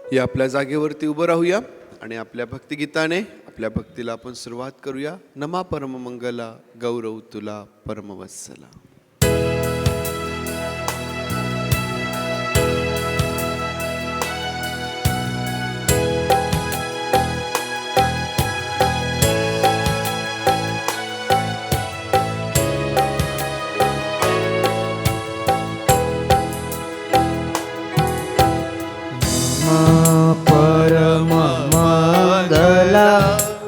या आपल्या जागेवरती उभं राहूया आणि आपल्या भक्तिगीताने आपल्या भक्तीला आपण सुरुवात करूया. नमा परममंगला गौरव तुला परमवत्सला. परममंगला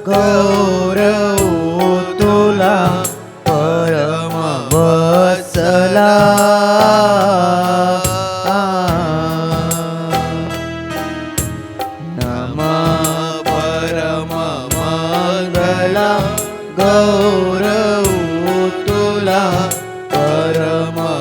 गौरव तुला परमवत्सला. नमः परममंगला गौरव तुला परमवत्सला.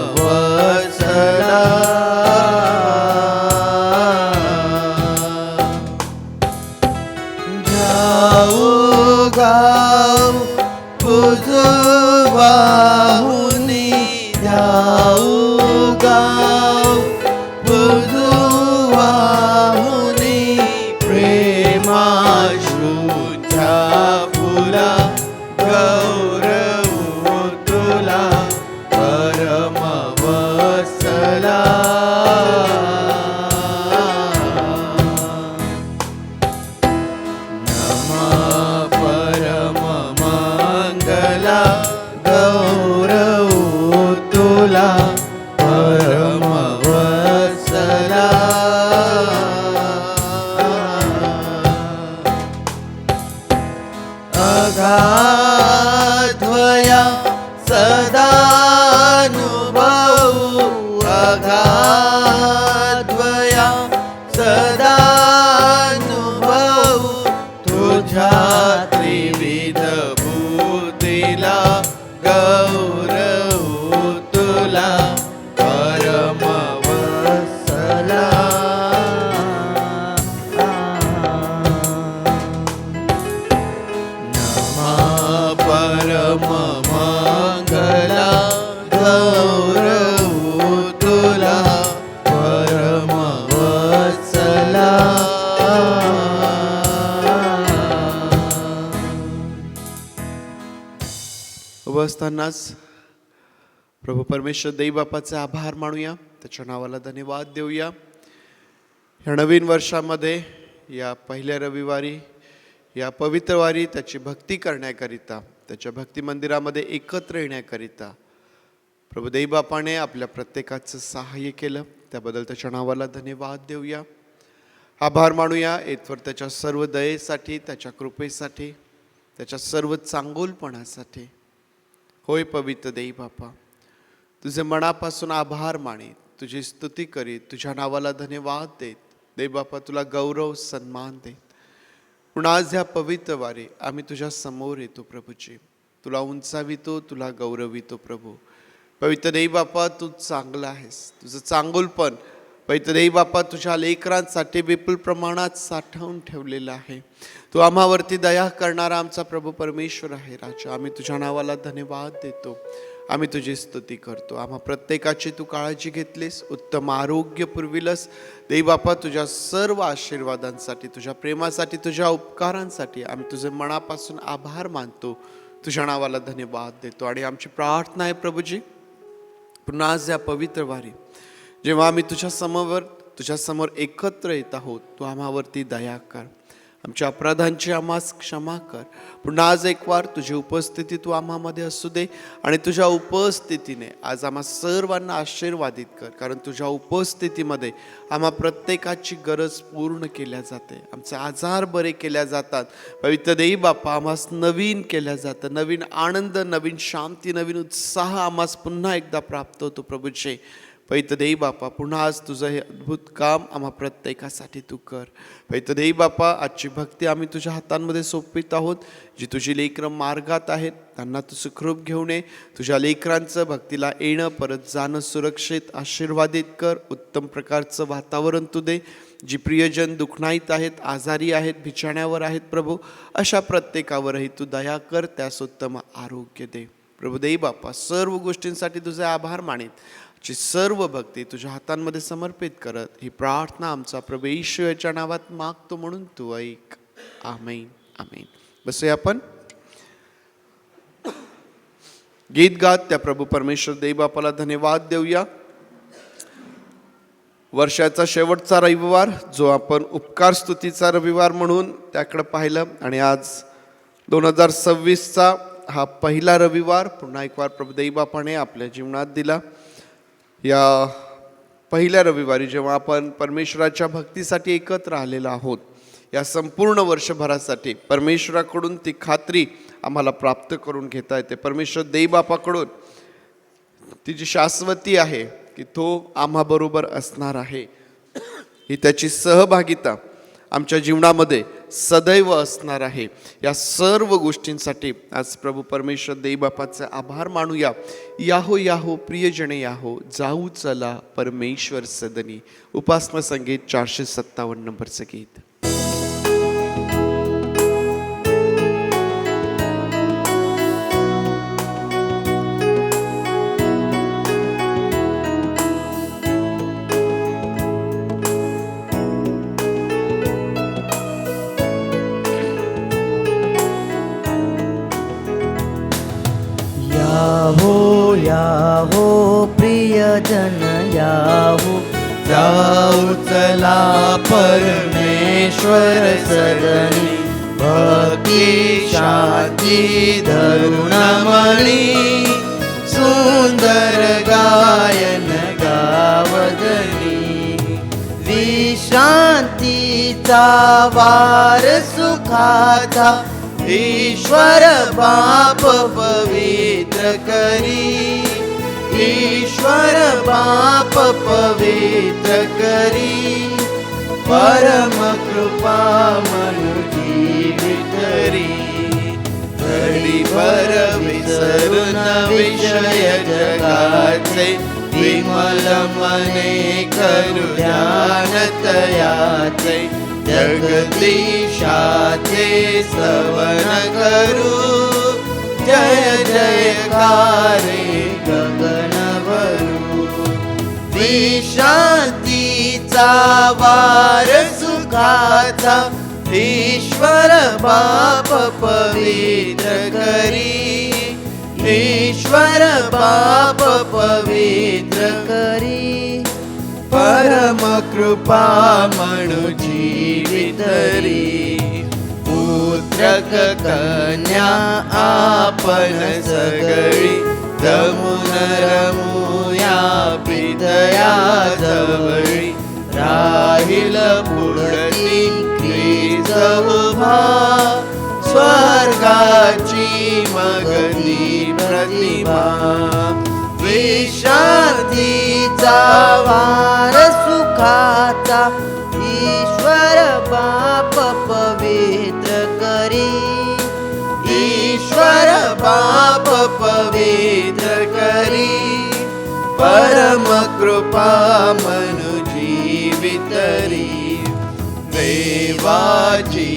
गाव पुजवाहुनी जाऊ गाव पुजवाहुनी प्रेमाश्रूच्या फुला गौरव तुला परमवत्सला. गौरव तुला परमवत्सला. अगाध्वया सदानुभवू अगाध्वया सदानुभवू तुझ्या त्रिविध भूतीला गौरव तुला परमवत्सला. नमः परममंगला गौरव तुला परमवत्सला. उभं असतानाच प्रभू परमेश्वर देवबापाचे आभार मानूया, त्याच्या नावाला धन्यवाद देऊया. ह्या नवीन वर्षामध्ये या पहिल्या रविवारी या पवित्र वारी त्याची भक्ती करण्याकरिता त्याच्या भक्ती मंदिरामध्ये एकत्र येण्याकरिता प्रभू देवबापाने आपल्या प्रत्येकाचं सहाय्य केलं, त्याबद्दल त्याच्या नावाला धन्यवाद देऊया. आभार मानूया येथवर त्याच्या सर्व दयेसाठी, त्याच्या कृपेसाठी, त्याच्या सर्व चांगुलपणासाठी. होय पवित्र देवबापा, तुझे मनापासून आभार मानित, तुझी स्तुती करीत, तुझ्या नावाला धन्यवाद देत देवबापा तुला गौरव सन्मान देत. म्हणून आज ह्या पवित्र वारी आम्ही तुझ्या समोर येतो प्रभूजी, तुला उंचावितो, तुला गौरवितो प्रभू. पवित्र देवबापा तू चांगला आहेस, तुझं चांगुलपण पवित्र देवबापा तुझ्या लेकरांसाठी विपुल प्रमाणात साठवून ठेवलेलं आहे. तू आम्हावरती दया करणारा आमचा प्रभू परमेश्वर आहे राजा. आम्ही तुझ्या नावाला धन्यवाद देतो, आम्ही तुझी स्तुती करतो. आम्हा प्रत्येकाची तू काळजी घेतलीस, उत्तम आरोग्य पुरविलस देवबापा. तुझ्या सर्व आशीर्वादांसाठी, तुझ्या प्रेमासाठी, तुझ्या उपकारांसाठी आम्ही तुझे मनापासून आभार मानतो, तुझ्या नावाला धन्यवाद देतो. आणि आमची प्रार्थना आहे प्रभूजी, पुन्हा आज या पवित्र वारी जेव्हा आम्ही तुझ्या समोर एकत्र येत आहोत, तू आम्हावरती दया कर, आमच्या अपराधांची आम्हास क्षमा कर. पुन्हा आज एक वार तुझी उपस्थिती तू आम्हामध्ये असू दे आणि तुझ्या उपस्थितीने आज आम्हा सर्वांना आशीर्वादित कर, कारण तुझ्या उपस्थितीमध्ये आम्हा प्रत्येकाची गरज पूर्ण केल्या जाते, आमचे आजार बरे केल्या जातात. पवित्र देवबापा आम्हास नवीन केल्या जातं, नवीन आनंद, नवीन शांती, नवीन उत्साह आम्हास पुन्हा एकदा प्राप्त होतो प्रभूचे. पवित्र देवबापा पुन्हा आज तुझं हे अद्भुत काम आम्हा प्रत्येकासाठी तू कर. पवित्र देवबापा आजची भक्ती आम्ही तुझ्या हातांमध्ये सोपवित आहोत. जी तुझी लेकरं मार्गात आहेत त्यांना तू सुखरूप घेऊन ये. तुझ्या लेकरांचं भक्तीला येणं परत जाणं सुरक्षित आशीर्वादित कर. उत्तम प्रकारचं वातावरण तू दे. जी प्रियजन दुखणाईत आहेत, आजारी आहेत, बिछाण्यावर आहेत प्रभू, अशा प्रत्येकावरही तू दया कर, त्यास उत्तम आरोग्य दे. प्रभू देवबापा सर्व गोष्टींसाठी तुझे आभार मानित ची सर्व भक्ती तुझ्या हातांमध्ये समर्पित करत ही प्रार्थना आमचा प्रभू येशू याच्या नावात मागतो म्हणून तू ऐक. आमेन आमेन. बसूया आपण. गीत गात त्या प्रभू परमेश्वर देवबापाला धन्यवाद देऊया. वर्षाचा शेवटचा रविवार जो आपण उपकार स्तुतीचा रविवार म्हणून त्याकडे पाहिलं आणि आज 2026चा हा पहिला रविवार पुन्हा एक वार प्रभू देवबापाने आपल्या जीवनात दिला. या पहिल्या रविवारी जेव्हा आपण परमेश्वराच्या भक्तीसाठी एकत्र आलेलो आहोत, या संपूर्ण वर्षभरासाठी परमेश्वराकडून ती खात्री आम्हाला प्राप्त करून घेता येते. परमेश्वर देवबापाकडून ती जी शाश्वती आहे की तो आम्हाबरोबर असणार आहे, ही त्याची सहभागिता आमच्या जीवनामध्ये सदैव असणार आहे. या सर्व गोष्टींसाठी आज प्रभू परमेश्वर देवबापाचे आभार मानूया. याहो याहो प्रियजने याहो, जाऊ चला परमेश्वर सदनी. उपासना संगीत 457 नंबरचं गीत. याहो याहो प्रियजन याहो, जाऊ चला परमेश्वर सदनी. भक्ती शांती धरुण मणी, सुंदर गायन गावदनी. विश्रांतीचा वार सुखाचा, ईश्वर बाप पवित्र करी. ईश्वर बाप पवित्र करी, परम कृपा मनु जीवितरी. घडीभर विसरून विषय जगाचे, विमल मने करू ध्यान तयाचे. जगदीशाचे सवन करू, जय जयकारे गगन भरू. विश्रांतीचा वार सुखाचा, ईश्वर बाप पवित्र करी. ईश्वर बाप पवित्र करी, परम कृपा मनु जीवितरी. पुत्रक कन्या आपण सगळी, जमुन रमुया पितया जवळी. राहील पुढती ख्रिस्त उभा, स्वर्गाची मगती प्रतिभा. विश्रांतीचा वार सुखाचा, ईश्वर बाप पवित्र करी. ईश्वर बाप पवित्र करी, परम कृपा मनु जीवितरी. देवाची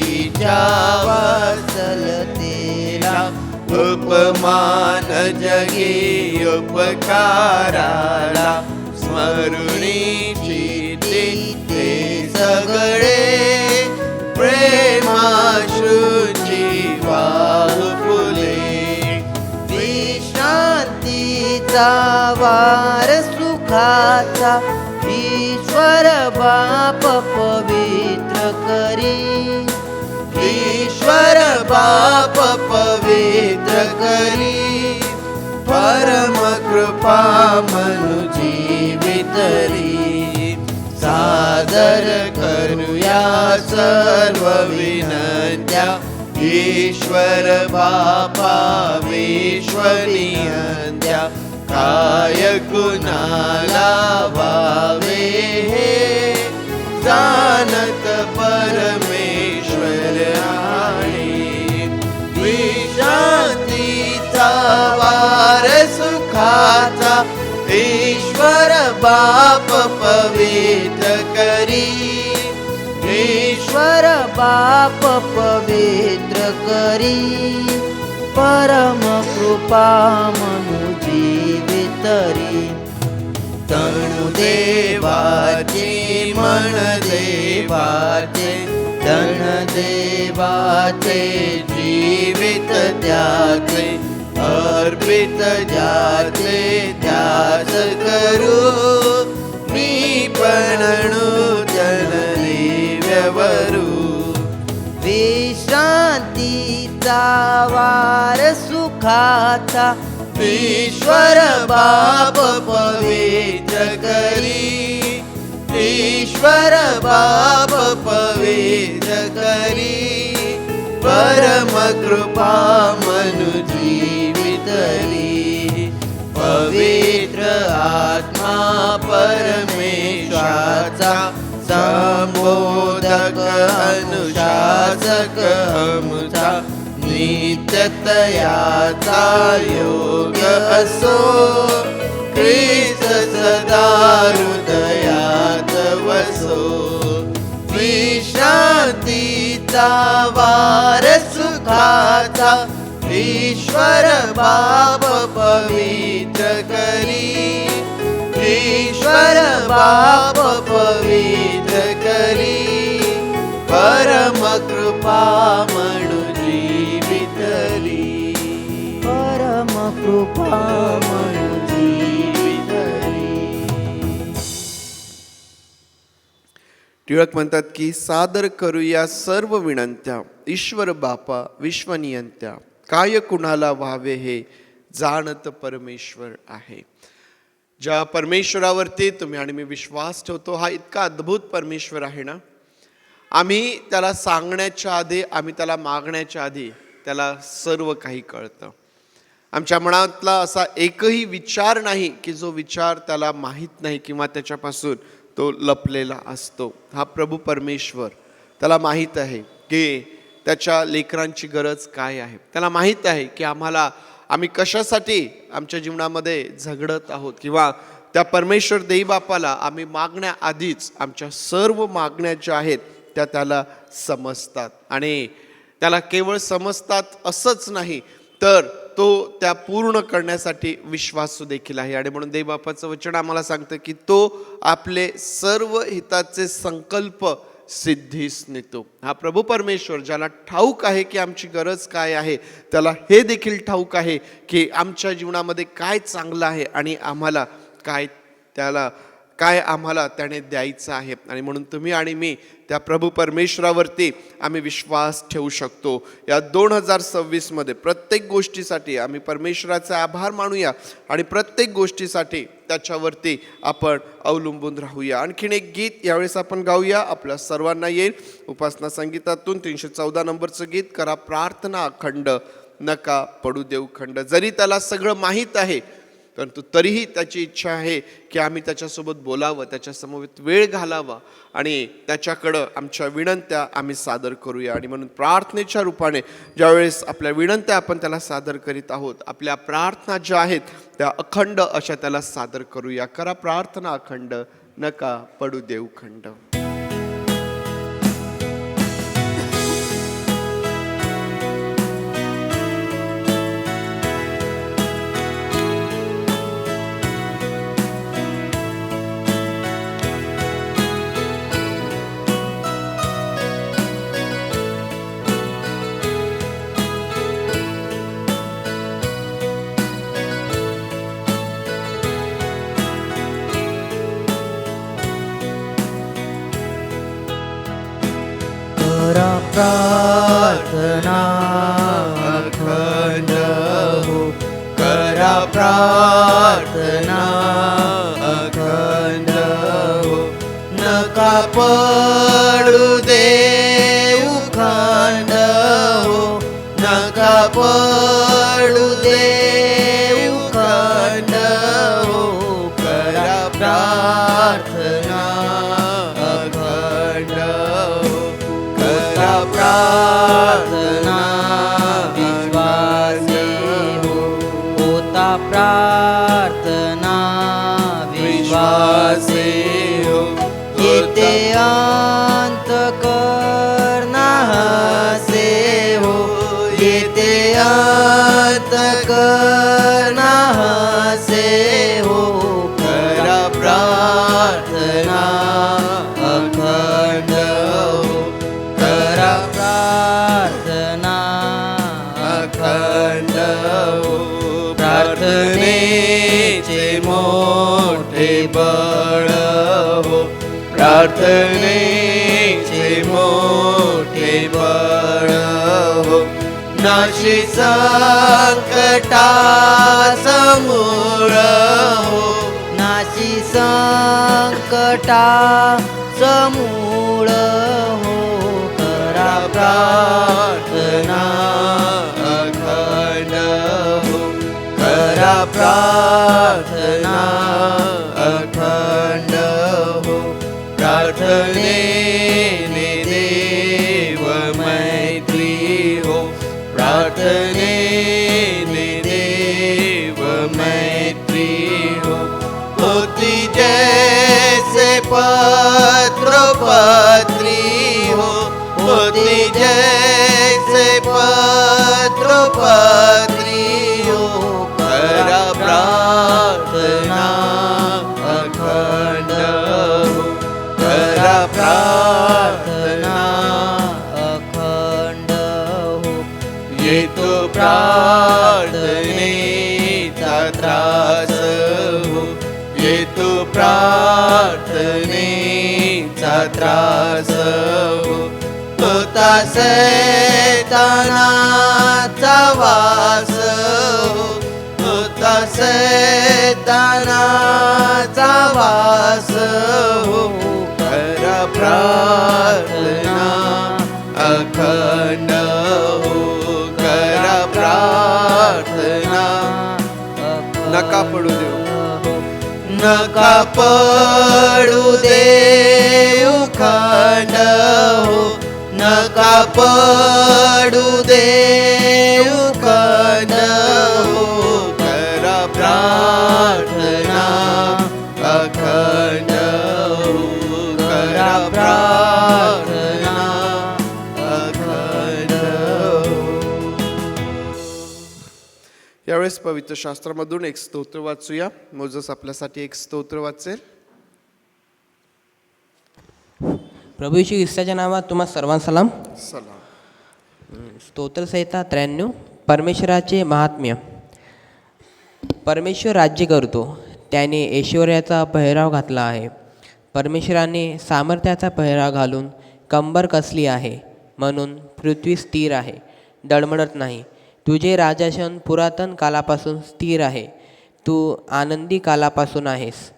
वात्सलतेला, उपमान जगी उपकाराला. स्मरणीची ते सगळे, प्रेमाश्रूची वाहू फुले. विश्रांतीचा वार सुखाचा, ईश्वर बाप पवित्र करी. ईश्वर बाप पवित्र करी, परम कृपा मनु जीवितरी. सादर करूया सर्व विनंत्या, ईश्वर बापा विश्वनियंत्या. काय कुणाला वावे हे, जानत परमेश्वर आहे. विश्रांतीचा वार सुखाचा, ईश्वर बाप पवित्र करी. ईश्वर बाप पवित्र करी, परम कृपा मनु जीवितरी. तनु देवाचे मन देवाचे धन देवाचे जीवित त्याचे अर्पित ज्याचे त्यास करू मी पणणू जननी व्यवरू विश्रांतीचा वार सुखाचा ईश्वर बाप पवित्र करी ईश्वर बाप पवित्र करी परम कृपा मनु जीवितरी पवित्र आत्मा परमेश्वराचा संबोधक अनुशासक आमचा नित्यतयाचा योग असो ख्रिस्त सदा हृदयात वसो विश्रांतीचा वार सुखाचा ईश्वर बाप पवित्र करी ईश्वर बाप पवित्र करी परम कृपा मनु जीवितरी परम कृपा मनु जीवितरी. टिळक म्हणतात की सादर करूया सर्व विनंत्या ईश्वर बापा विश्वनियंत्या काय कुणाला व्हावे हे जाणत परमेश्वर आहे. ज्या परमेश्वरावरती तुम्ही आणि मी विश्वास ठेवतो हा इतका अद्भुत परमेश्वर आहे ना, आम्ही त्याला सांगण्याच्या आधी आम्ही त्याला मागण्याच्या आधी त्याला सर्व काही कळतं. आमच्या मनातला असा एकही विचार नाही की जो विचार त्याला माहीत नाही किंवा त्याच्यापासून तो लपलेला असतो. हा प्रभू परमेश्वर त्याला माहीत आहे की त्याच्या लेकरांची गरज काय आहे. त्याला माहीत आहे की आम्ही कशासाठी आमच्या जीवनामध्ये झगडत आहोत किंवा त्या परमेश्वर देईबापाला आम्ही मागण्याआधीच आमच्या सर्व मागण्या ज्या आहेत त्या त्याला समजतात. आणि त्याला केवळ समजतात असंच नाही तर तो त्या पूर्ण करण्यासाठी विश्वासू देखील आहे. आणि म्हणून देवबापाचं वचन आम्हाला सांगतं की तो आपले सर्व हिताचे संकल्प सिद्धीस नेतो. हा प्रभू परमेश्वर ज्याला ठाऊक आहे की आमची गरज काय आहे, त्याला हे देखील ठाऊक आहे की आमच्या जीवनामध्ये काय चांगलं आहे आणि आम्हाला काय आम्हाला त्याने द्यायचं आहे. आणि म्हणून तुम्ही आणि मी त्या प्रभू परमेश्वरावरती आम्ही विश्वास ठेवू शकतो. या 2026 मध्ये प्रत्येक गोष्टीसाठी आम्ही परमेश्वराचे आभार मानूया आणि प्रत्येक गोष्टीसाठी त्याच्यावरती आपण अवलंबून राहूया. आणखीन एक गीत यावेळेस आपण गाऊया. आपल्या सर्वांना येईल उपासना संगीतातून 314 नंबरचं गीत, करा प्रार्थना अखंड नका पडू देऊ खंड. जरी त्याला सगळं माहीत आहे परंतु तरीही त्याची इच्छा आहे की आम्ही त्याच्यासोबत बोलावं, त्याच्यासमवेत वेळ घालावा आणि त्याच्याकडं आमच्या विनंत्या आम्ही सादर करूया. आणि म्हणून प्रार्थनेच्या रूपाने ज्यावेळेस आपल्या विनंत्या आपण त्याला सादर करीत आहोत, आपल्या प्रार्थना ज्या आहेत त्या अखंड अशा त्याला सादर करूया. करा प्रार्थना अखंड नका पडू देऊ खंड. प्रार्थना अखंड हो, करा प्रार्थना अखंड हो, नका पडू देऊ खंड हो, नका पडू देऊ खंड हो, करा प्रार्थना अखंड हो, करा प्रार्थना विश्वासी हो, होता प्रार्थना विश्वासी हो, येते अंत करना से हो, येते अंत करना से हो, करा प्रार्थना अखंड हो, करा प्रार्थना अखंड हो. प्रार्थनेचे मोठे बळ हो, प्रार्थनेचे मोठे बळ हो. नाशी संकटासमूळ हो, नाशी संकटा समूळ हो, करा प्रार्थना अखंड हो, करा प्रार्थना अखंड हो. प्रार्थनेने देव मैत्री हो, प्रार्थनेने देव मैत्री हो. होती जैसे पत्र पत्री हो, होती जैसे पत्र पत्री हो, करा प्रार्थना अखंड हो, करा प्रार्थना अखंड हो. येतो प्रार्थनेचा त्रास हो, येतो प्रार्थनेचा त्रास हो. होता सैतानाचा वास हो, होता सैतानाचा वास हो, करा प्रार्थना अखंड हो, करा प्रार्थना. नका पडू देऊ, नका पडू देऊ खंड हो, नका पडू देऊ खंड हो, करा प्रार्थना अखंड हो, करा प्रार्थना अखंड हो. यावेळेस पवित्र शास्त्रामधून एक स्तोत्र वाचूया. मोजेस आपल्यासाठी एक स्तोत्र वाचेल. प्रभू येशू ख्रिस्ताच्या नावात तुम्हा सर्वांना सलाम. सलाम. स्तोत्रसंहिता 93. परमेश्वराचे महात्म्य. परमेश्वर राज्य करतो, त्याने ऐश्वर्याचा पेहराव घातला आहे. परमेश्वराने सामर्थ्याचा पेहराव घालून कंबर कसली आहे, म्हणून पृथ्वी स्थिर आहे, डळमळत नाही. तुझे राजासन पुरातन कालापासून स्थिर आहे, तू आनंदी कालापासून आहेस.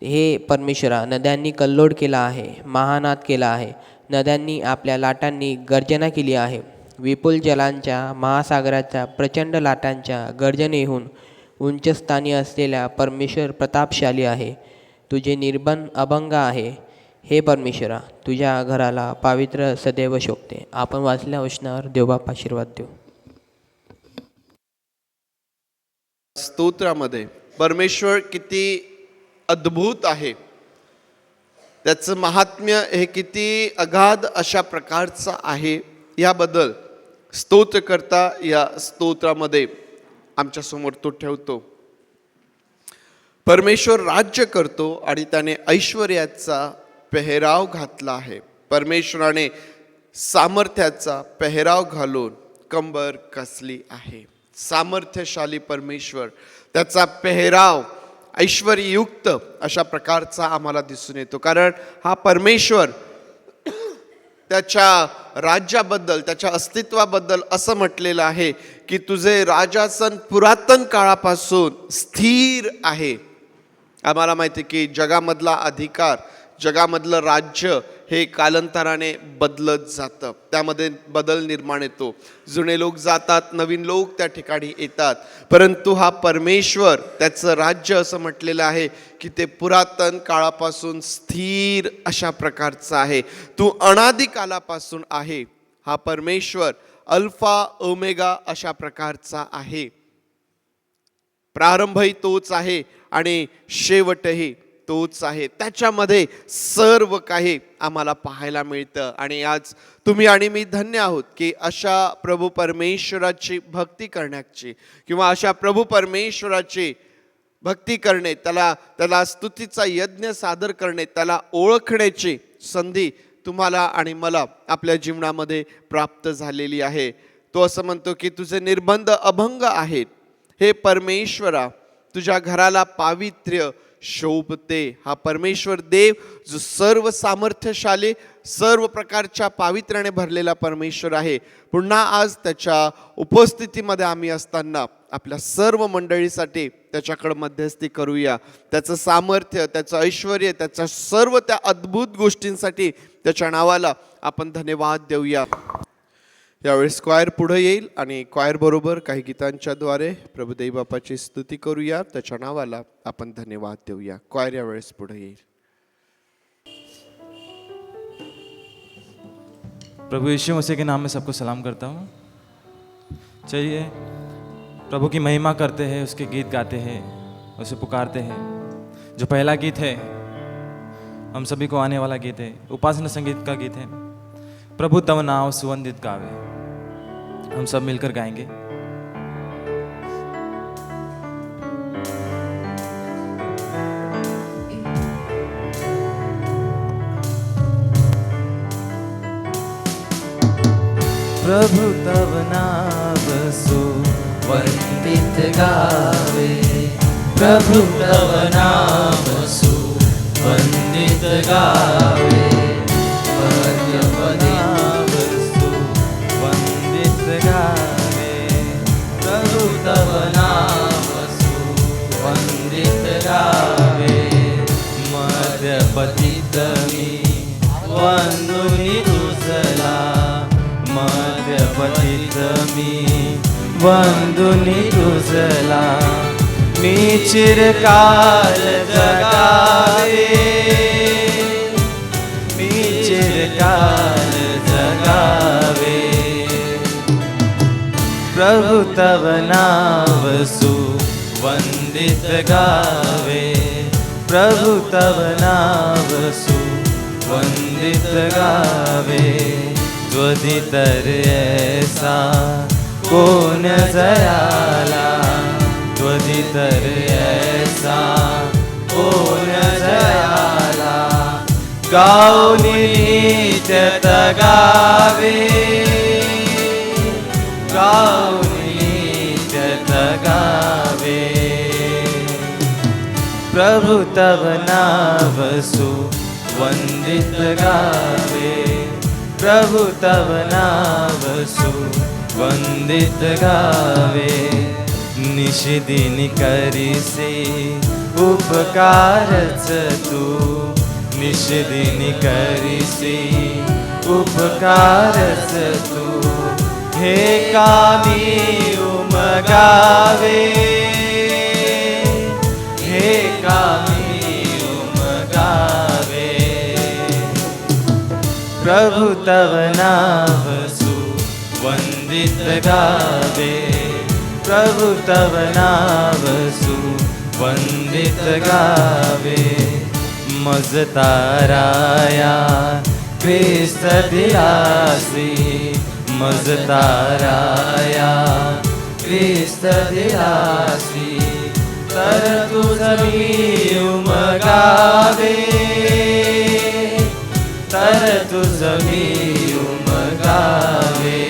हे परमेश्वरा, नद्यांनी कल्लोळ केला आहे, महानाद केला आहे. नद्यांनी आपल्या लाटांनी गर्जना केली आहे. विपुल जलांच्या महासागराच्या प्रचंड लाटांच्या गर्जनेहून उंचस्थानी असलेल्या परमेश्वर प्रतापशाली आहे. तुझे निर्बन अभंग आहे. हे परमेश्वरा, तुझ्या घराला पावित्र्य सदैव शोभते. आपण वाचल्या वचनावर देवबाप आशीर्वाद देऊ. स्तोत्रामध्ये परमेश्वर किती अद्भुत आहे, त्याचं महात्म्य हे किती अगाध अशा प्रकारचं आहे, याबद्दल स्तोत्रकर्ता या स्तोत्रामध्ये आमच्या समोर तो ठेवतो. परमेश्वर राज्य करतो आणि त्याने ऐश्वर्याचा पेहराव घातला आहे. परमेश्वराने सामर्थ्याचा पेहराव घालून कंबर कसली आहे. सामर्थ्यशाली परमेश्वर, त्याचा पेहराव ऐश्वर्ययुक्त अशा प्रकारचा आम्हाला दिसून येतो. कारण हा परमेश्वर त्याच्या राज्याबद्दल, त्याच्या अस्तित्वाबद्दल असं म्हटलेलं आहे की तुझे राजासन पुरातन काळापासून स्थिर आहे. आम्हाला माहिती आहे की जगामधला अधिकार, जगामधलं राज्य हे कालांतराने बदलत जातं, त्यामध्ये बदल निर्माण येतो. जुने लोक जातात, नवीन लोक त्या ठिकाणी येतात. परंतु हा परमेश्वर, त्याचं राज्य असं म्हटलेलं आहे की ते पुरातन काळापासून स्थिर अशा प्रकारचं आहे. तू अनादी कालापासून आहे. हा परमेश्वर अल्फा ओमेगा अशा प्रकारचा आहे. प्रारंभही तोच आहे आणि शेवटही तोच आहे. त्याच्यामध्ये सर्व काही आम्हाला पाहायला मिळतं. आणि आज तुम्ही आणि मी धन्य आहोत की अशा प्रभू परमेश्वराची भक्ती करण्याची किंवा अशा प्रभू परमेश्वराची भक्ती करणे, त्याला स्तुतीचा यज्ञ सादर करणे, त्याला ओळखण्याची संधी तुम्हाला आणि मला आपल्या जीवनामध्ये प्राप्त झालेली आहे. तो असं म्हणतो की तुझे निर्बंध अभंग आहेत, हे परमेश्वरा तुझ्या घराला पावित्र्य शोभते. हा परमेश्वर देव जो सर्व सामर्थ्यशाली, सर्व प्रकारच्या पावित्र्याने भरलेला परमेश्वर आहे. पुन्हा आज त्याच्या उपस्थितीमध्ये आम्ही असताना आपल्या सर्व मंडळीसाठी त्याच्याकडे मध्यस्थी करूया. त्याचं सामर्थ्य, त्याचं ऐश्वर, त्याच्या सर्व त्या अद्भुत गोष्टींसाठी त्याच्या नावाला आपण धन्यवाद देऊया. यावेळेस क्वायर पुढे येईल आणि क्वायर बरोबर काही गीतांच्या द्वारे प्रभू देव बापाची स्तुती करूया. त्याच्या नावाला आपण धन्यवाद देऊया. क्वायर यावेळेस पुढे येईल. प्रभु यीशु मसीह के नाम में सबको सलाम करता हूँ. चलिए प्रभु की महिमा करते हैं, उसके गीत गाते हैं, उसे पुकारते हैं. जो पहला गीत है हम सभी को आने वाला गीत है, उपासना संगीत का गीत है. प्रभु तव नाम सुवंदित गावे, हम सब मिलकर गाएंगे. प्रभु तव नाम वंदित गावे, प्रभु तव नाम सुवंदित गावे. वंदित गावे, प्रभु तव नाम सुवंदित गावे. मध्य पतित मी वंदुनी तुझला, मध्य पतित मी वंदुनी तुझला. मी चिरकाल जगावे, मी चिरकाल जगावे. प्रभु तव नाम सुवंदित गावे, प्रभु तव नाम सुवंदित गावे. त्वदितर ऐसा कौन जयाला, त्वदितर ऐसा कौन जयाला. गाऊनी नित्यत गावे, गाऊनी नित्यत गावे. प्रभु तव नाम सुवंदित गावे, प्रभु तव नाम सुवंदित गावे. निशिदिनी करीसे उपकारच तू, निशिदिनी करीसे उपकारच तू. हे कामी उमगावे, हे कामी उमगावे. प्रभु तव नाम सुवंदित गावे, प्रभु तव नाम सुवंदित गावे. मज ताराया ख्रिस्त दिलासी, मज ताराया ख्रिस्त दिलासी. तर तुझ मी उमगावे, तर तुझ मी उमगावे.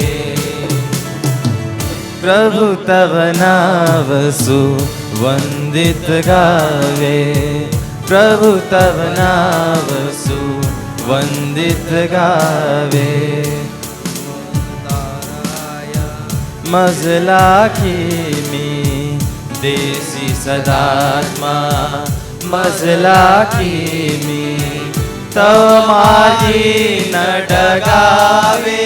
प्रभु तव नाम सुवंदित गावे, प्रभु तव नाम सुवंदित गावे. मजला की मी देसी सदात्मा, मजला की मी तव माझी न डगावे,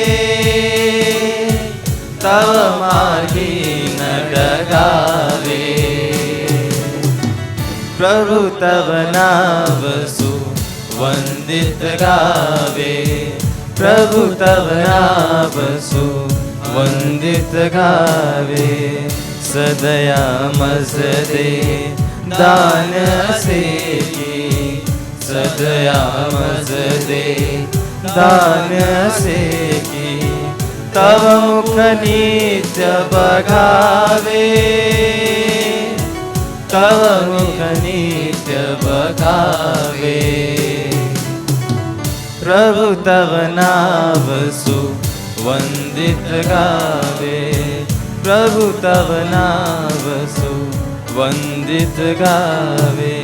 तव माझी न डगावे. प्रभु तव नाम सुवंदित गावे, प्रभु तव नाम सुवंदित गावे. सदया मज दे दान असे की, सदया मज दे दान असे की. तव मुख नित्य बघावे, तव मुख नित्य बघावे प्रभु तव नाम सुवंदित गावे प्रभु तव नाम सुवंदित गावे।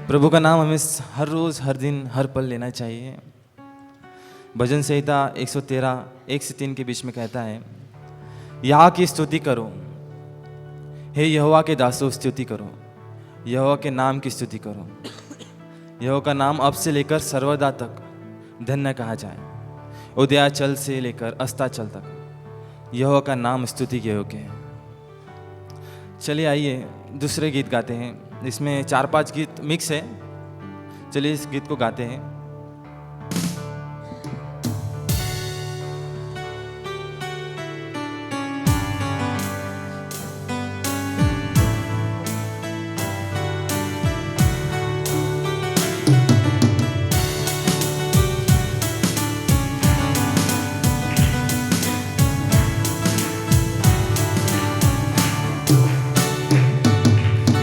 प्रभु का नाम हमें हर रोज़ हर दिन हर पल लेना चाहिए। भजन संहिता 113 1 से 3 के बीच में कहता है, यहोवा की स्तुति करो, हे यहोवा के दासों स्तुति करो, यहोवा के नाम की स्तुति करो। यहोवा का नाम अब से लेकर सर्वदा तक धन्य कहा जाए, उदयाचल से लेकर अस्ताचल तक यहोवा का नाम स्तुति के योग्य है। चलिए आइए दूसरे गीत गाते हैं। इसमें 4-5 गीत मिक्स है, चलिए इस गीत को गाते हैं।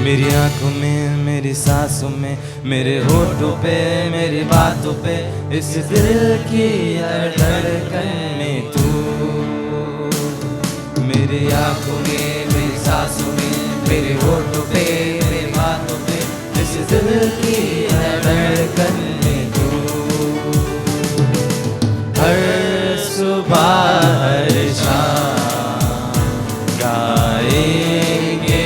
मेरी आंखों में, मेरी सांसों में, मेरे होठों पे, मेरी बातों पे, इस दिल की हर धड़कन में तू। मेरी आंखों में, मेरी सांसों में, मेरे होठों पे, मेरी बातों पे, इस दिल की हर धड़कन में तू। हर सुबह हर शाम गाएंगे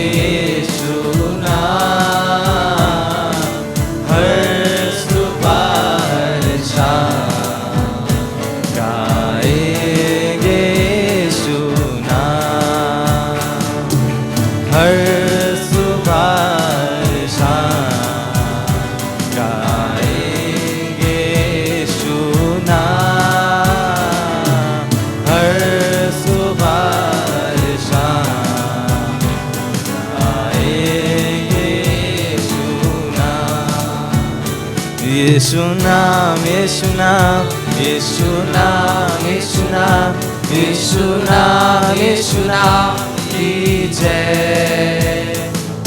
यीशु नाम, यीशु नाम, यीशु नाम, यीशु नाम, यीशु नाम, यीशु नाम की जय।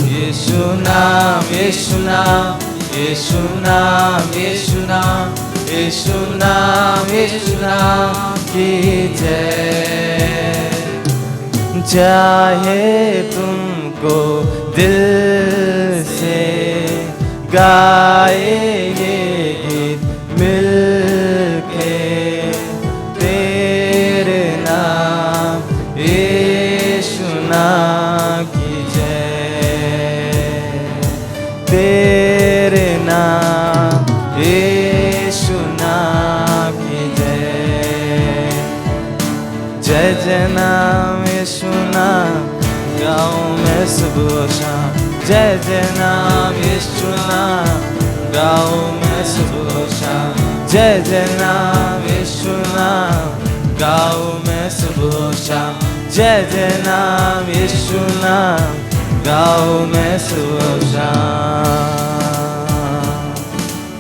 यीशु नाम, यीशु नाम, यीशु नाम, यीशु नाम, यीशु नाम, यीशु नाम की जय। चाहे तुमको दिल से गाए ये गीत मिल के, तेरे नाम यीशु नाम की जय। तेरे नाम यीशु नाम की जय। जय जय नाम यीशु नाम गाऊं मैं सुबह शाम। जय जय नाम यीशु नाम गाऊं मैं सुबह शाम। जय जय नाम यीशु नाम गाऊं मैं सुबह शाम। जय जय नाम यीशु नाम गाऊं मैं सुबह शाम।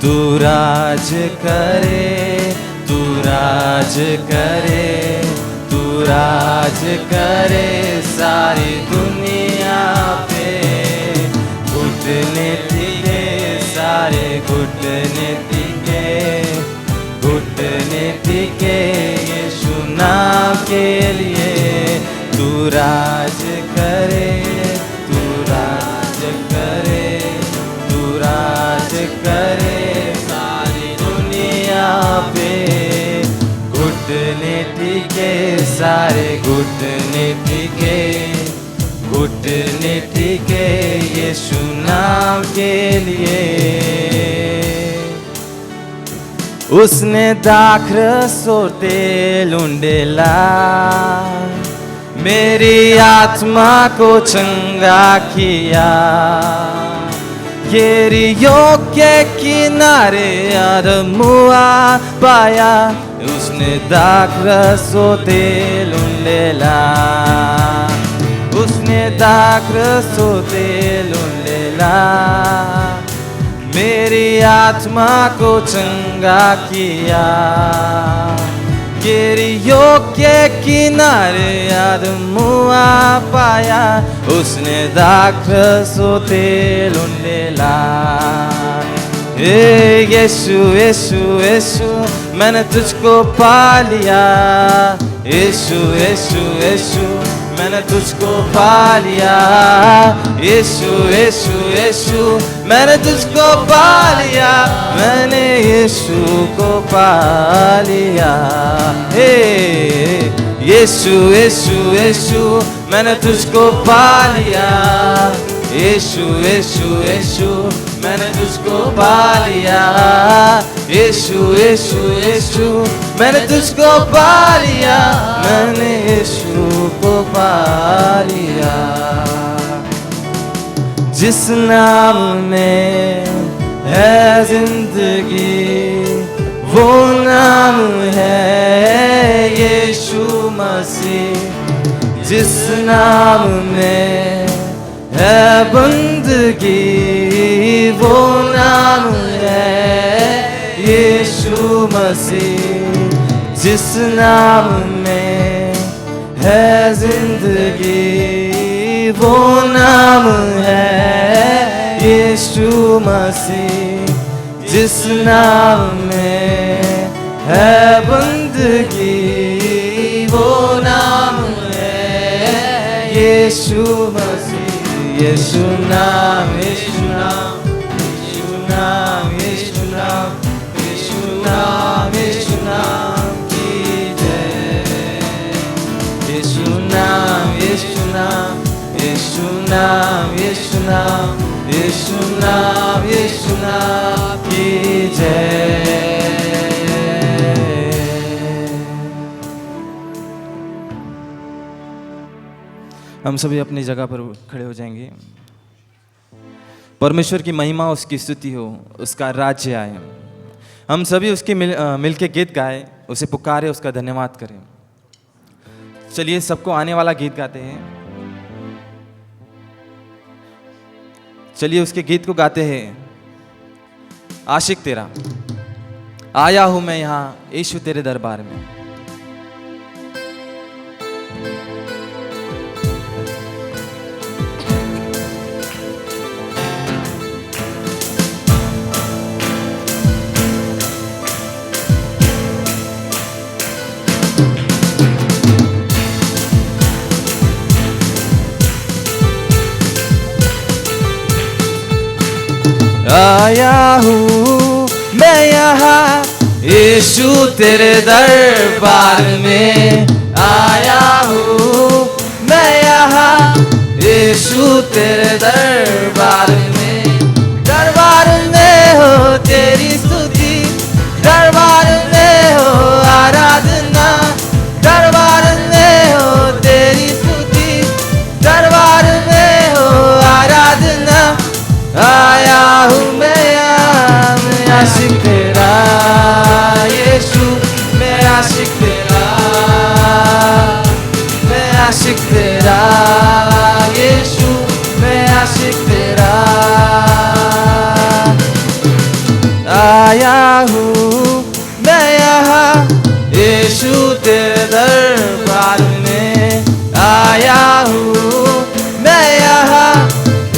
तू राज करे, तू राज करे, तू राज करे सारी दुनिया पे। घुटने टिके सारे घुटने टिके, घुटने टिके यीशु नाम के लिए। तू राज करे, तू राज करे, तू राज करे सारी दुनिया पे। घुटने टिके सारे घुटने टिके, घुटने टिके यीशु नाम के लिए। उसने दाखरस और तेल उंडेला मेरी आत्मा को चंगा किया। येरियो के किनारे आदमुआ पाया, उसने दाखरस और तेल उंडेला। उसने दाखरस और तेल उंडेला मेरी आत्मा को चंगा किया। केरियो के किनारे आदमुआ पाया उसने दाख सोते लुंडेला यीशु यीशु यीशु मैंने तुझको पा लिया यीशु यीशु यीशु मैंने तुझको पा लिया यीशु यीशु यीशु मैंने तुझको पा लिया मैंने यीशु को पा लिया यीशु यीशु यीशु मैंने तुझको पा लिया यीशु यीशु यीशु मैंने तुझको पा लिया यीशु यीशु यीशु मैंने तुझको पा लिया मैंने यीशु को पा लिया जिस नाम में है जिंदगी वो नाम है यीशु मसीह जिस नाम में है बंदगी वो नाम है यीशु मसीह जिस नाम में है जिंदगी वो नाम है यीशु मसीह जिस नाम में है बंदगी वो नाम है यीशु मसीह यीशु नाम यीशु नाम यीशु नाम यीशु नाम यीशु नाम यीशु नाम की जय यीशु नाम यीशु नाम यीशु नाम यीशु नाम यीशु नाम यीशु नाम की जय हम सभी अपनी जगह पर खड़े हो जाएंगे। परमेश्वर की महिमा उसकी स्तुति हो उसका राज्य आए हम सभी उसके मिल के गीत गाए उसे पुकारे उसका धन्यवाद करें। चलिए सबको आने वाला गीत गाते हैं। चलिए उसके गीत को गाते हैं। आशिक तेरा आया हूं मैं यहाँ यीशु तेरे दरबार में। आया हूँ मैं यहाँ यीशु तेरे दरबार में आया हूँ मैं यहाँ यीशु तेरे दरबार में हो तेरी स्तुति दरबार में हो आराधना दरबार में हो तेरी स्तुति दरबार में हो आराधना आया हूँ मैं आशिक तेरा यीशु मैं आशिक तेरा मैं आशिक तेरा यीशु मैं आशिक तेरा आया हूँ मैं यहाँ यीशु तेरे दरबार में आया हूँ मैं यहाँ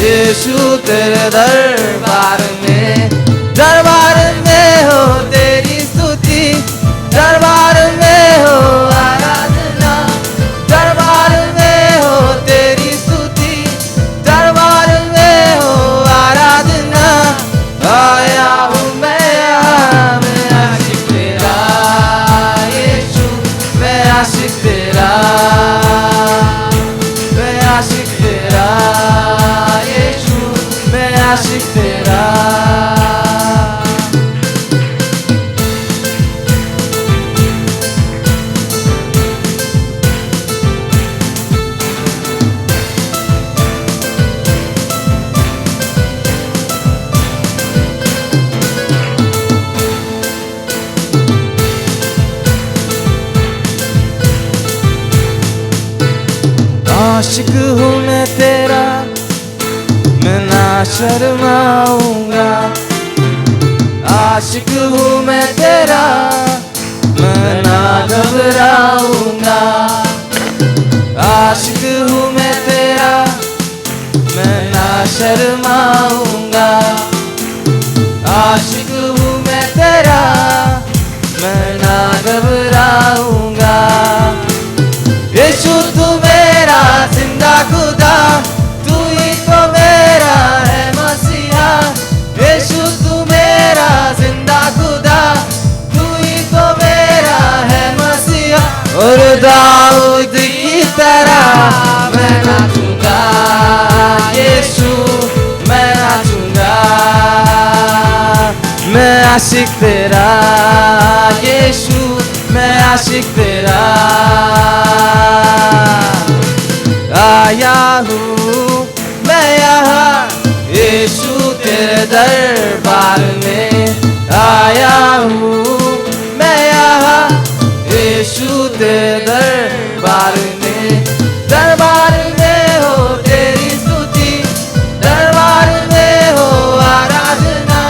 यीशु तेरे दरबार में हो तेरी स्तुति दरबार में हो आराधना दरबार में हो तेरी स्तुति दरबार में हो आराधना आया हूँ मैं यहाँ मैं आशिक तेरा यीशु मैं आशिक तेरा मैं आशिक तेरा मैं आशिक तेरा आशिक हूँ मैं तेरा मैं ना शर्माऊंगा आशिक हूँ मैं तेरा मैं ना घबराऊंगा। आशिक हूँ मैं तेरा, मैं ना शर्माऊंगा। आशिक हूँ मैं तेरा, मैं ना घबराऊंगा। यीशु तू मेरा जिंदा खुदा, तू ही तो मेरा है मसीहा। यीशु तू मेरा जिंदा खुदा, तू ही तो मेरा है मसीहा। और दाऊद की तरह मैं नाचूंगा, यीशु मैं नाचूंगा। मैं आशिक तेरा यीशु, मैं आशिक तेरा। आया हूँ मैं यहाँ यीशु तेरे दरबार में। आया हूँ मैं यहाँ यीशु तेरे दरबार में। दरबार में हो तेरी स्तुति, दरबार में हो आराधना।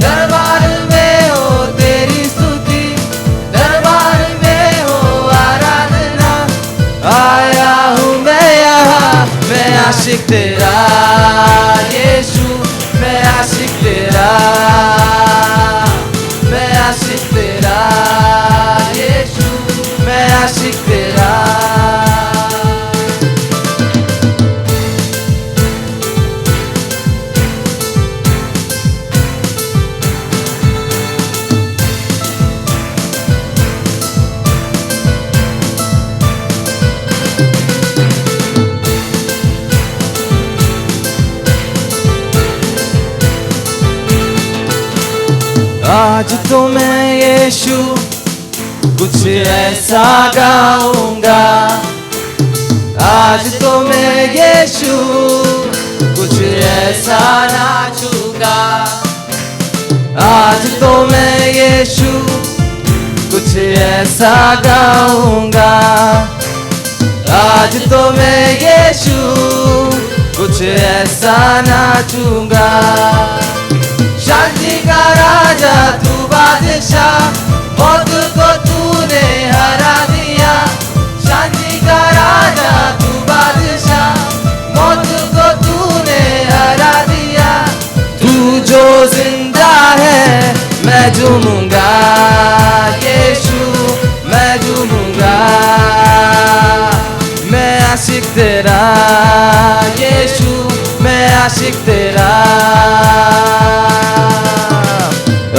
दरबार में हो तेरी स्तुति, दरबार में हो आराधना। आया हूँ मैं यहाँ, मैं आशिक तेरा यीशु, मैं आशिक तेरा। मैं आशिक तेरा यीशु, मैं आशिक तेरा। आज तो मैं यीशु कुछ ऐसा गाऊंगा। आज तो मैं यीशु कुछ ऐसा नाचूंगा। आज तो मैं यीशु कुछ ऐसा गाऊंगा। आज तो मैं यीशु कुछ ऐसा नाचूंगा। शांति का राजा तू बादशाह, मौत को तूने हरा दिया। शांति का राजा तू बादशाह, मौत को तूने हरा दिया। तू जो जिंदा है मैं झूमूंगा, यीशु मैं झूमूंगा। मैं आशिक तेरा यीशु, मैं आशिक तेरा।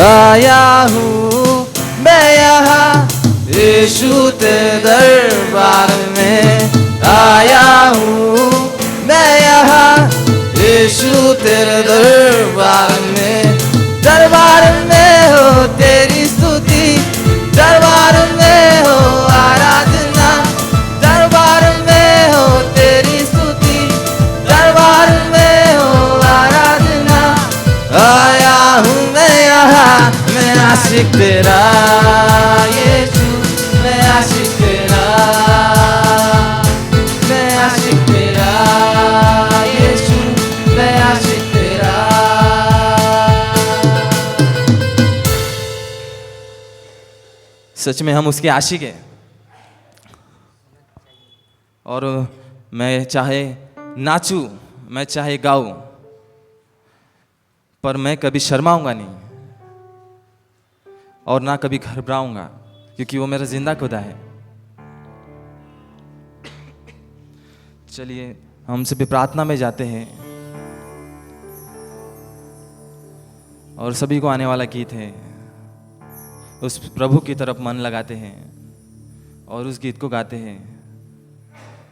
आया हूँ मैं यहाँ यीशु तेरे दरबार में। आया हूँ मैं यहाँ यीशु तेरे दरबार में। दरबार में हो तेरी स्तुति, दरबार में हो आराधना। दरबार में हो तेरी स्तुति, दरबार में हो आराधना। आया हूँ मैं यहाँ, मैं आशिक तेरा यीशु, मैं आशिक तेरा। मैं आशिक तेरा यीशु, मैं आशिक तेरा। सच में हम उसके आशिक हैं। और मैं चाहे नाचूं, मैं चाहे गाऊं, पर मैं कभी शर्माऊंगा नहीं और ना कभी घबराऊंगा, क्योंकि वो मेरा जिंदा खुदा है। चलिए हम सभी प्रार्थना में जाते हैं और सभी को आने वाला गीत है, उस प्रभु की तरफ मन लगाते हैं और उस गीत को गाते हैं,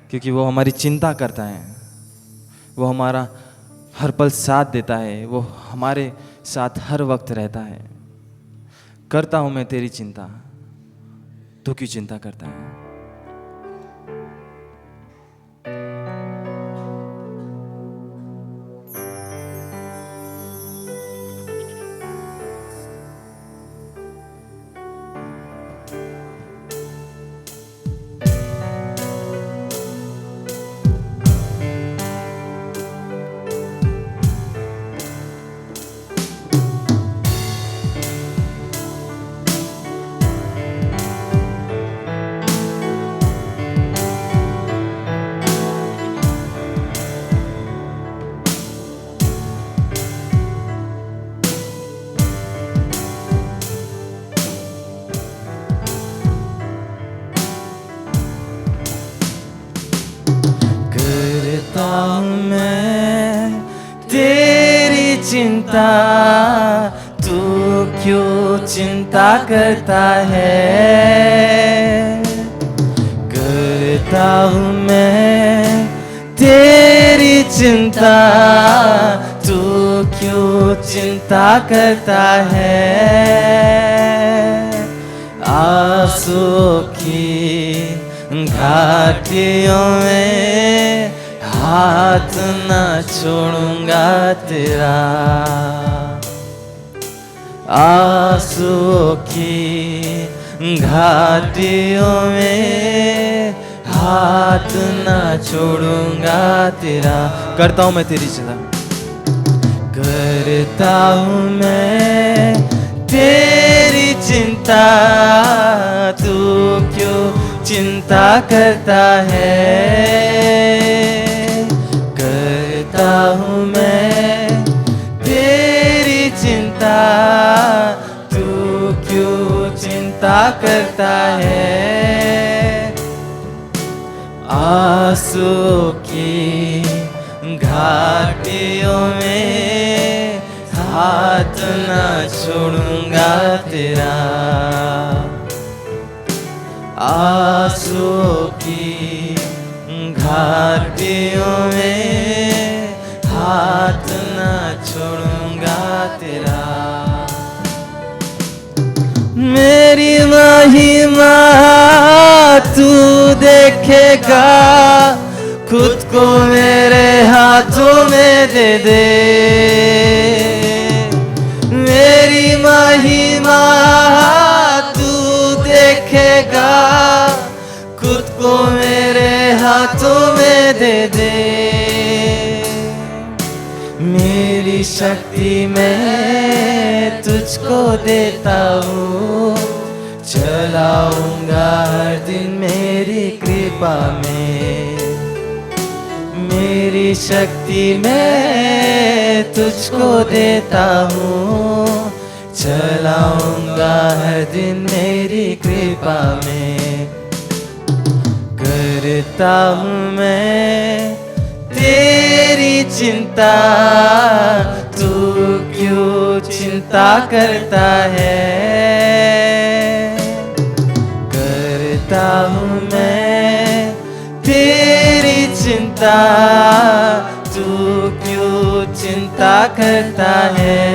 क्योंकि वो हमारी चिंता करता है, वो हमारा हर पल साथ देता है, वो हमारे साथ हर वक्त रहता है। करता हूँ मैं तेरी चिंता, तू क्यों चिंता करता है। चिंता तू क्यों चिंता करता है, करता हूँ मैं तेरी चिंता, तू क्यों चिंता करता है। आंसू की घाटियों में हाथ न छोड़ूंगा तेरा, आंसू की घाटियों में हाथ न छोड़ूंगा तेरा। करता हूँ मैं तेरी चिंता, करता हूँ मैं तेरी चिंता, तू क्यों चिंता करता है, करता हूँ मैं तेरी चिंता, तू क्यों चिंता करता है। आंसू की घाटियों में हाथ न छोड़ूंगा तेरा, आंसू की घाटियों में हाथ न छोड़ूंगा तेरा। मेरी महिमा तू देखेगा, खुद को मेरे हाथों में दे दे, मेरी महिमा तू देखेगा, खुद को मेरे हाथों में दे दे। मेरी शक्ति मैं तुझको देता हूँ, चलाऊंगा हर दिन मेरी कृपा में, मेरी शक्ति मैं तुझको देता हूँ, चलाऊंगा हर दिन मेरी कृपा में। करता हूँ मैं तेरी चिंता, तू क्यों चिंता करता है, करता हूँ मैं तेरी चिंता, तू क्यों चिंता करता है।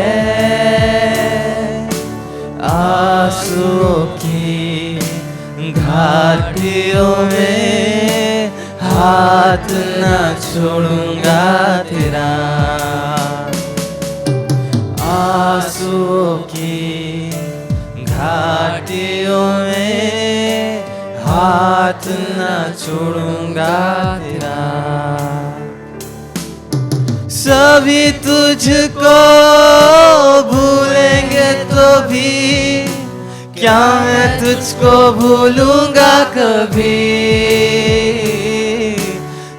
आंसुओं की घाटियों में हाथ न छोड़ूंगा तेरा, आंसुओं की घाटियों में हाथ न छोड़ूंगा तेरा। सभी तुझको भूलेंगे तो भी क्या मैं तुझको भूलूंगा कभी,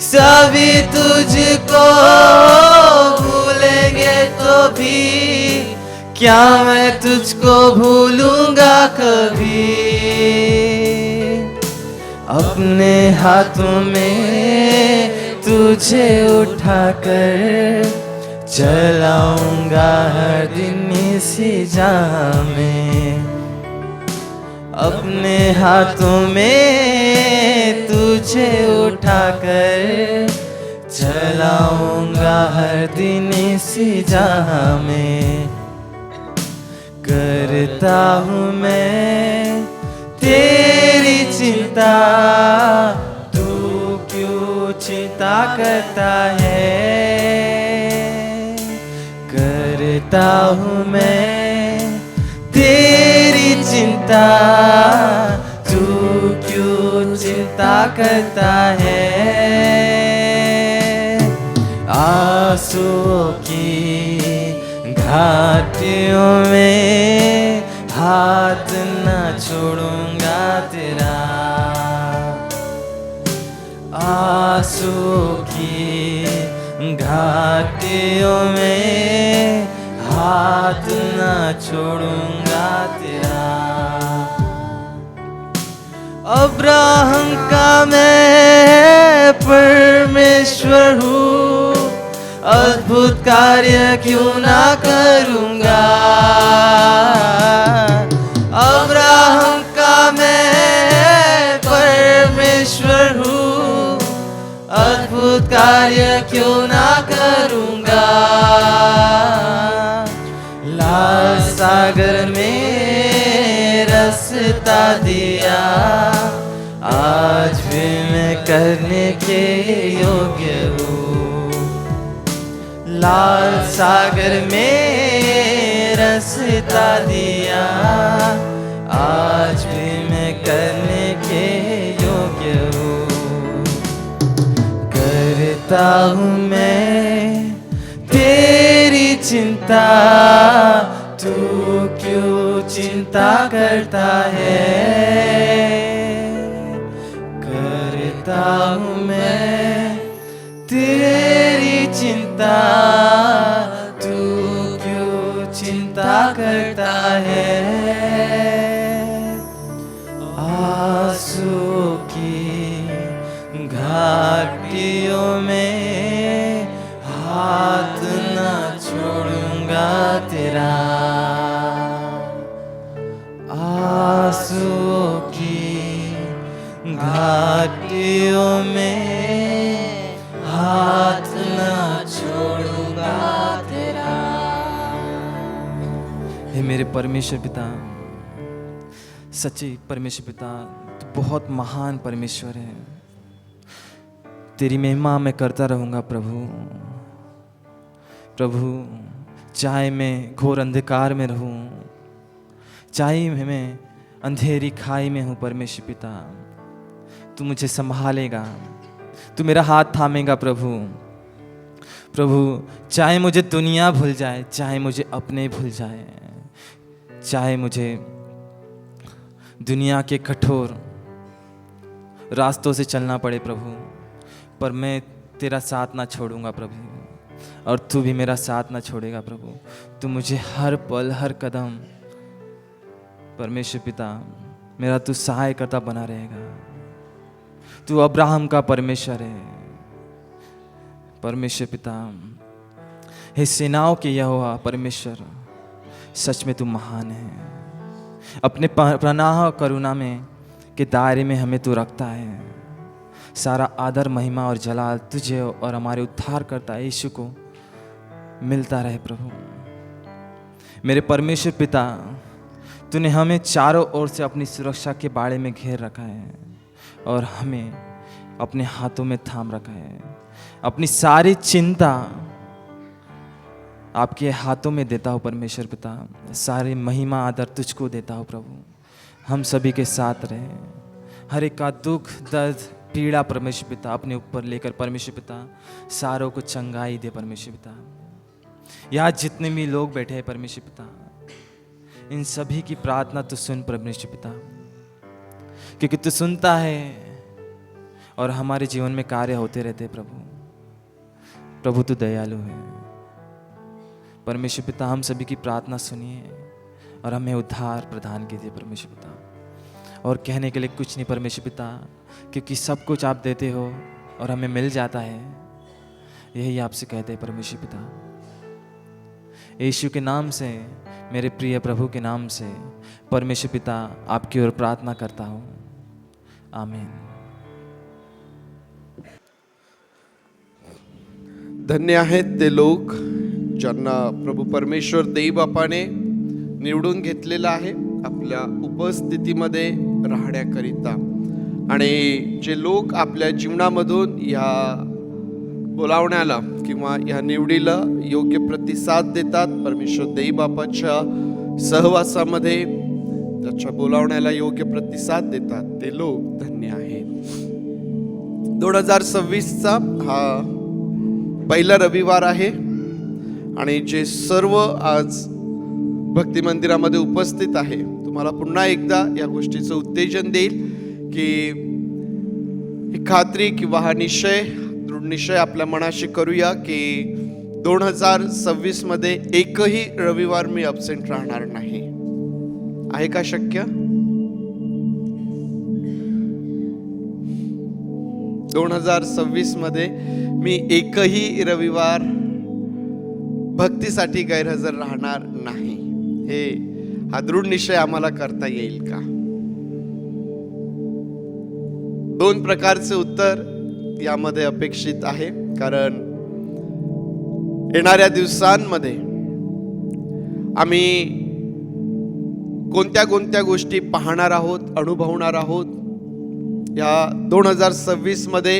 सभी तुझको भूलेंगे तो भी क्या मैं तुझको भूलूंगा कभी। अपने हाथों में तुझे उठाकर चलाऊंगा हर दिन इसी जहां में, अपने हाथों में तुझे उठाकर चलाऊंगा हर दिन इसी जहां में। करता हूँ मैं तेरी चिंता, तू क्यों चिंता करता है, करता हूँ मैं तेरी चिंता, तू क्यों चिंता करता है। आंसुओं की घाटियों में हाथ न छोड़ूंगा तेरा, आंसुओं की घाटियों में हाथ न छोड़ूंगा तेरा। अब्राहम का मैं परमेश्वर हूँ, अद्भुत कार्य क्यों ना करूँगा। अब्राहम का मैं परमेश्वर हूँ, अद्भुत कार्य क्यों ना करूँगा। लाल सागर में रास्ता दिया, आज भी मैं करने के योग्य हूँ। लाल सागर में रास्ता दिया, आज भी मैं करने के योग्य हूँ। करता हूँ मैं तेरी चिंता, तू क्यों चिंता करता है। करता हूँ मैं तेरी चिंता, तू क्यों चिंता करता है। आंसू की घाटियों में हाथ न छोड़ूंगा तेरा। आंसुओं की घाटियों में हाथ न छोड़ूंगा तेरा। हे मेरे परमेश्वर पिता, सच्चे परमेश्वर पिता, तू बहुत महान परमेश्वर है। तेरी महिमा मैं करता रहूँगा प्रभु। प्रभु, चाहे मैं घोर अंधकार में रहूं, चाहे मैं अंधेरी खाई में हूं, परमेश्वर पिता तू मुझे संभालेगा, तू मेरा हाथ थामेगा प्रभु। प्रभु, चाहे मुझे दुनिया भूल जाए, चाहे मुझे अपने भूल जाए, चाहे मुझे दुनिया के कठोर रास्तों से चलना पड़े प्रभु, पर मैं तेरा साथ ना छोड़ूंगा प्रभु, और तू भी मेरा साथ ना छोड़ेगा प्रभु। तू मुझे हर पल हर कदम परमेश्वर पिता मेरा तू सहाय करता बना रहेगा। तू अब्राहम का परमेश्वर है परमेश्वर पिता। हे सेनाओं के यहोवा परमेश्वर, सच में तू महान है। अपने पनाह करुणा में के दायरे में हमें तू रखता है। सारा आदर महिमा और जलाल तुझे और हमारे उद्धारकर्ता यीशु को मिलता रहे प्रभु। मेरे परमेश्वर पिता, तूने हमें चारों ओर से अपनी सुरक्षा के बाड़े में घेर रखा है और हमें अपने हाथों में थाम रखा है। अपनी सारी चिंता आपके हाथों में देता हूँ परमेश्वर पिता। सारी महिमा आदर तुझको देता हूँ प्रभु। हम सभी के साथ रहे, हर एक का दुख दर्द पीड़ा परमेश्वर पिता अपने ऊपर लेकर परमेश्वर पिता सारों को चंगाई दे परमेश्वर पिता। यहाँ जितने भी लोग बैठे हैं परमेश्वर पिता, इन सभी की प्रार्थना तू सुन परमेश्वर पिता, क्योंकि तू सुनता है और हमारे जीवन में कार्य होते रहते हैं प्रभु। प्रभु तू दयालु है परमेश्वर पिता। हम सभी की प्रार्थना सुनिए और हमें उद्धार प्रदान कीजिए परमेश्वर पिता। और कहने के लिए कुछ नहीं परमेश्वर पिता, क्योंकि सब कुछ आप देते हो और हमें मिल जाता है, यही आपसे कहते हैं परमेश्वर पिता। यीशु के नाम से, मेरे प्रिय प्रभु के नाम से परमेश्वर पिता आपकी ओर प्रार्थना करता हूँ, आमीन। धन्य आहेत ते लोक ज्यांना प्रभू परमेश्वर देवबापाने निवडून घेतलेलं आहे आपल्या उपस्थितीमध्ये राहण्याकरिता। आणि जे लोक आपल्या जीवनामधून या बोलावण्याला किंवा या निवडीला योग्य प्रतिसाद देतात, परमेश्वर देवबापाच्या सहवासामध्ये त्याच्या बोलावण्याला योग्य प्रतिसाद देतात, ते लोक धन्य आहेत। 2026चा हा पहिला रविवार आहे आणि जे सर्व आज भक्ती मंदिरामध्ये उपस्थित आहे, तुम्हाला पुन्हा एकदा या गोष्टीचं उत्तेजन देईल की ही खात्री किंवा हा निश्चय, दृढ निश्चय आपल्या मनाशी करूया की 2026 मध्ये एकही रविवार मी अब्सेंट राहणार नाही। आहे का शक्य? 2026 मध्ये मी एकही रविवार भक्तीसाठी गैरहजर राहणार नाही. हा दृढ निश्चय आम्हाला करता येईल का? 2 प्रकारचे उत्तर यामध्ये अपेक्षित आहे, कारण येणाऱ्या दिवसांमध्ये आम्ही कोणत्या कोणत्या गोष्टी पाहणार आहोत, अनुभवणार आहोत. या 2026 मध्ये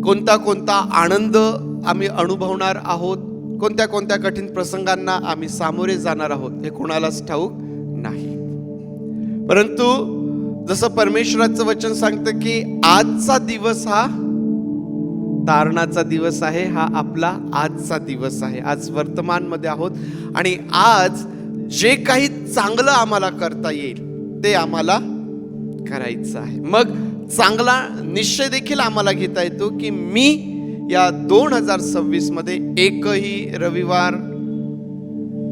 कोणता कोणता आनंद आम्ही अनुभवणार आहोत, कोणत्या कोणत्या कठीण प्रसंगांना आम्ही सामोरे जाणार आहोत हे कोणालाच ठाऊक नाही. परंतु जसं परमेश्वराचं वचन सांगतं की आजचा दिवस हा तारणाचा दिवस आहे, हा आपला आजचा दिवस आहे. आज वर्तमान मध्ये आहोत आणि आज जे काही चांगलं आम्हाला करता येईल ते आम्हाला करायचं आहे. मग चांगला निश्चय देखील आम्हाला घेता येतो की मी या 2026 मध्ये एकही रविवार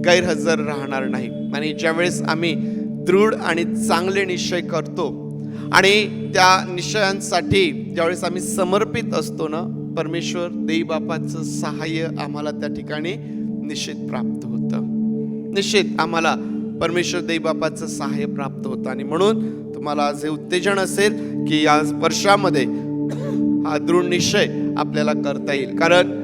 गैरहजर राहणार नाही. आणि ज्यावेळेस आम्ही दृढ आणि चांगले निश्चय करतो आणि त्या निश्चयांसाठी ज्यावेळेस आम्ही समर्पित असतो ना, परमेश्वर देई बापाचं सहाय्य आम्हाला त्या ठिकाणी निश्चित प्राप्त होतं. निश्चित आम्हाला परमेश्वर देई बापाचं सहाय्य प्राप्त होतं. आणि म्हणून तुम्हाला आज हे उत्तेजन असेल की या वर्षामध्ये हा दृढ निश्चय आपल्याला करता येईल, कारण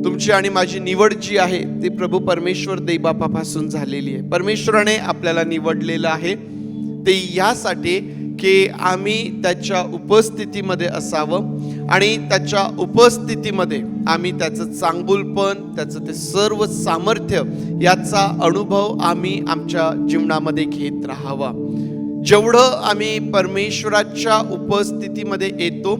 तुमची आणि माझी निवड जी आहे ती प्रभू परमेश्वर देई बापापासून झालेली आहे. परमेश्वराने आपल्याला निवडलेलं आहे ते यासाठी की आम्ही त्याच्या उपस्थितीमध्ये असावं आणि त्याच्या उपस्थितीमध्ये आम्ही त्याचं चांगुलपण, त्याचं ते सर्व सामर्थ्य याचा अनुभव आम्ही आमच्या जीवनामध्ये घेत राहावा. जेवढं आम्ही परमेश्वराच्या उपस्थितीमध्ये येतो,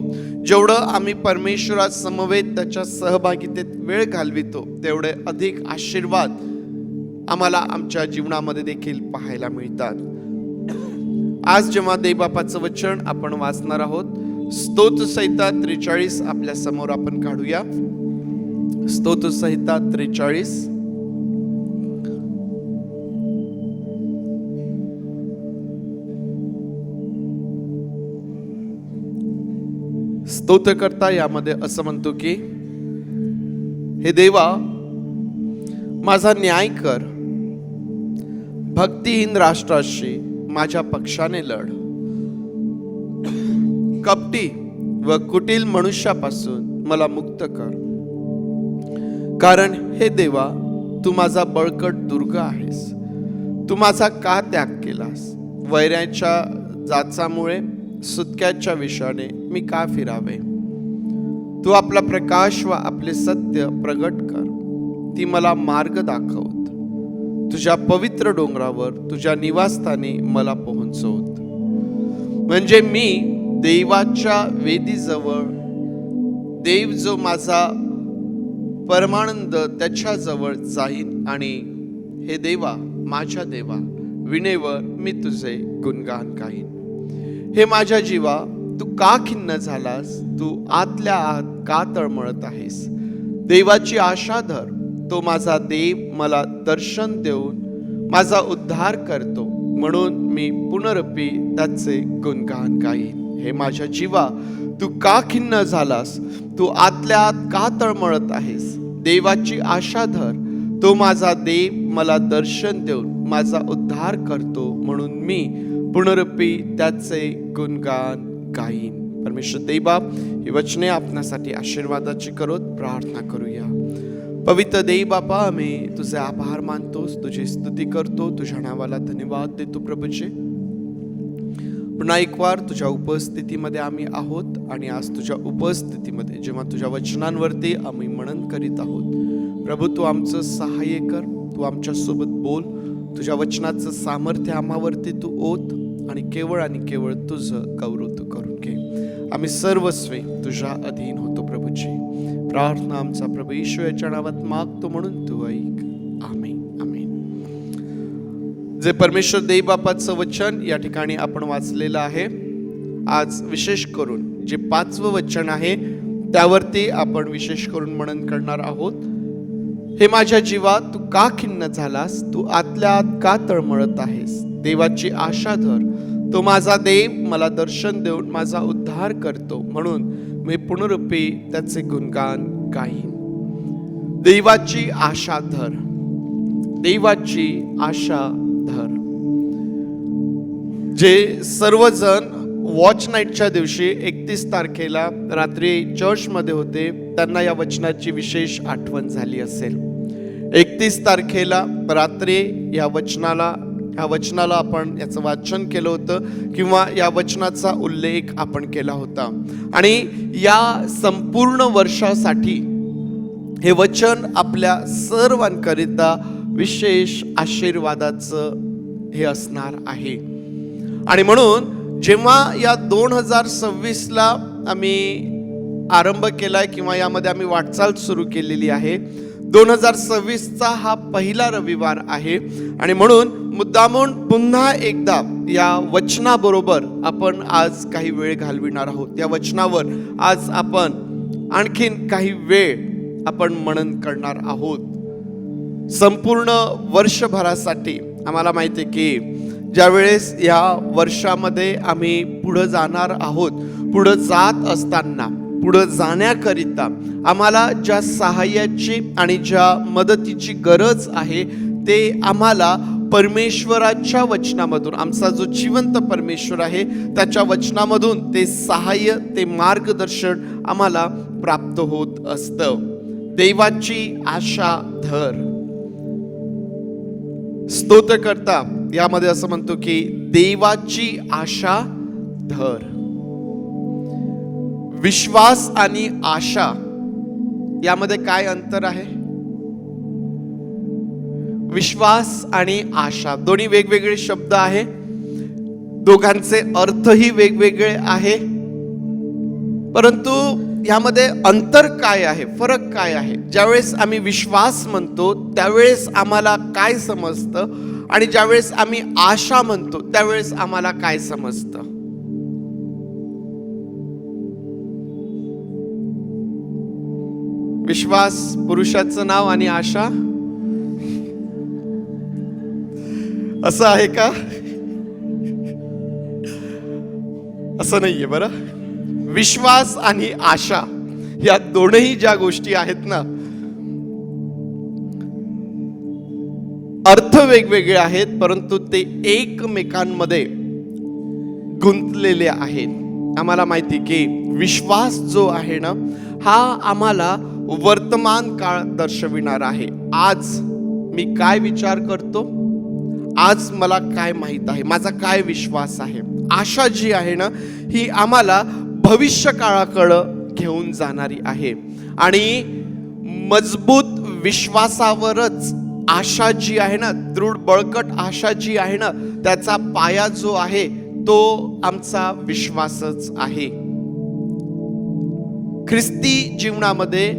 जेवढं आम्ही परमेश्वरा समवेत त्याच्या सहभागितेत वेळ घालवितो, तेवढे अधिक आशीर्वाद आम्हाला आमच्या जीवनामध्ये देखील पाहायला मिळतात. आज जेव्हा देवबापाचं वचन आपण वाचणार आहोत, स्तोत्रसंहिता 43 आपल्या समोर आपण काढूया. स्तोत्रसंहिता 43. स्तोत्रकर्ता यामध्ये असं म्हणतो की हे देवा, माझा न्याय कर, भक्तिहीन राष्ट्राशी माझ्या पक्षाने लढ, कपटी व कुटील मनुष्यापासून मला मुक्त कर. कारण हे देवा, तू माझा बळकट दुर्ग आहेस. तू माझा का त्याग केलास? वैऱ्याच्या जाचामुळे सुटक्याच्या विषाने मी का फिरावे? तू आपला प्रकाश व आपले सत्य प्रगट कर, ती मला मार्ग दाखवत. तुझ्या पवित्र डोंगरावर तुझ्या निवासस्थानी मला पोहोचवत. म्हणजे मी देवाच्या वेदीजवळ, देव जो माझा परमानंद त्याच्याजवळ जाईन आणि हे देवा, माझ्या देवा, विनेवर मी तुझे गुणगान गाईन. हे माझ्या जीवा, तू का खिन्न झालास? तू आतल्या आत का तळमळत आहेस? देवाची आशा धर, तो माझा देव मला दर्शन देऊन माझा उद्धार करतो, म्हणून मी पुनरपी त्याचे गुणगान गाईन. हे माझ्या जीवा, तू का खिन्न झालास? तू आतल्या आत का तळमळत आहेस? देवाची आशा धर, तो माझा देव मला दर्शन देऊन माझा उद्धार करतो, म्हणून मी पुनरपी त्याचे गुणगान गाईन. परमेश्वर देवबाप, ही वचने आपणासाठी आशीर्वादाची करोत. प्रार्थना करूया. पवित्र देवबापा, आम्ही तुझे आभार मानतोस, तुझी स्तुती करतो, तुझ्या नावाला धन्यवाद देतो. प्रभूचे पुन्हा एक वार तुझ्या उपस्थितीमध्ये आम्ही आहोत आणि आज तुझ्या उपस्थितीमध्ये जेव्हा तुझ्या वचनांवरती आम्ही मनन करीत आहोत, प्रभू तू आमचं सहाय्य कर, तू आमच्या सोबत बोल. तुझ्या वचनाचं सामर्थ्य आम्हावरती तू ओत आणि केवळ तुझं गौरव तू करून घे. आम्ही सर्वस्वी तुझ्या अधीन होतो. प्रभूची प्रार्थना आमचा प्रभू येशू याच्या नावात मागतो, म्हणून तू ऐक. आमेन, आमेन. जे परमेश्वर देवबापाचं वचन या ठिकाणी आपण वाचलेलं आहे, आज विशेष करून जे 5वं वचन आहे त्यावरती आपण विशेष करून मनन करणार आहोत. हे माझ्या जीवा, तू का खिन्न झालास? तू आतल्या आत का तळमळत आहेस? देवाची आशा धर, तो माझा देव मला दर्शन देऊन माझा उद्धार करतो, म्हणून मी पुनरुपी त्याचे गुणगान गाईन. देवाची आशा धर, देवाची आशा धर. जे सर्वजण वॉच नाईटच्या दिवशी 31 तारखेला रात्री चर्चमध्ये होते त्यांना या वचनाची विशेष आठवण झाली असेल. 31 तारखेला रात्री या वचनाला आपण याचं वाचन केलं होतं किंवा या वचनाचा उल्लेख आपण केला होता. आणि या संपूर्ण वर्षासाठी हे वचन आपल्या सर्वांकरिता विशेष आशीर्वादाचं हे असणार आहे. आणि म्हणून जेव्हा या 2026ला आम्ही आरंभ केलाय किंवा यामध्ये आम्ही वाटचाल सुरू केलेली आहे, 2026चा हा पहिला रविवार आहे. आणि म्हणून मुद्दामून पुन्हा एकदा या वचनाबरोबर आपण आज काही वेळ घालविणार आहोत. या वचनावर आज आपण आणखीन काही वेळ आपण मनन करणार आहोत. संपूर्ण वर्षभरासाठी आम्हाला माहिती आहे की ज्यावेळेस या वर्षामध्ये आम्ही पुढं जाणार आहोत, पुढं जात असताना पुढं जाण्याकरिता आम्हाला ज्या सहाय्याची आणि ज्या मदतीची गरज आहे ते आम्हाला परमेश्वराच्या वचनामधून, आमचा जो जिवंत परमेश्वर आहे त्याच्या वचनामधून ते सहाय्य, ते मार्गदर्शन आम्हाला प्राप्त होत असतं. देवाची आशा धर. स्तोत्रकर्ता यामध्ये असं म्हणतो की देवाची आशा धर. विश्वास आणि आशा यामध्ये काय अंतर आहे? विश्वास आणि आशा दोन्ही वेगवेगळे शब्द आहे, दोघांचे अर्थही वेगवेगळे आहे, परंतु यामध्ये अंतर काय आहे, फरक काय आहे? ज्यावेळेस आम्ही विश्वास म्हणतो त्यावेळेस आम्हाला काय समजतं आणि ज्यावेळेस आम्ही आशा म्हणतो त्यावेळेस आम्हाला काय समजतं? विश्वास पुरुषाचं नाव आणि आशा असं आहे का? असं नाहीये बरं. विश्वास आणि आशा या दोनही ज्या गोष्टी आहेत ना, अर्थ वेगवेगळे आहेत परंतु ते एकमेकांमध्ये गुंतलेले आहेत. आम्हाला माहिती की विश्वास जो आहे ना हा आम्हाला वर्तमान काळ दर्शविणार आहे. आज मी काय विचार करतो, आज मला काय माहित आहे, माझा काय विश्वास आहे. आशा जी आहे ना ही आम्हाला भविष्य काळाकडे घेऊन जाणारी आहे. आणि मजबूत विश्वासावरच आशा जी आहे ना, दृढ बळकट आशा जी आहे ना, त्याचा पाया जो आहे तो आमचा विश्वासच आहे. ख्रिस्ती जीवनामध्ये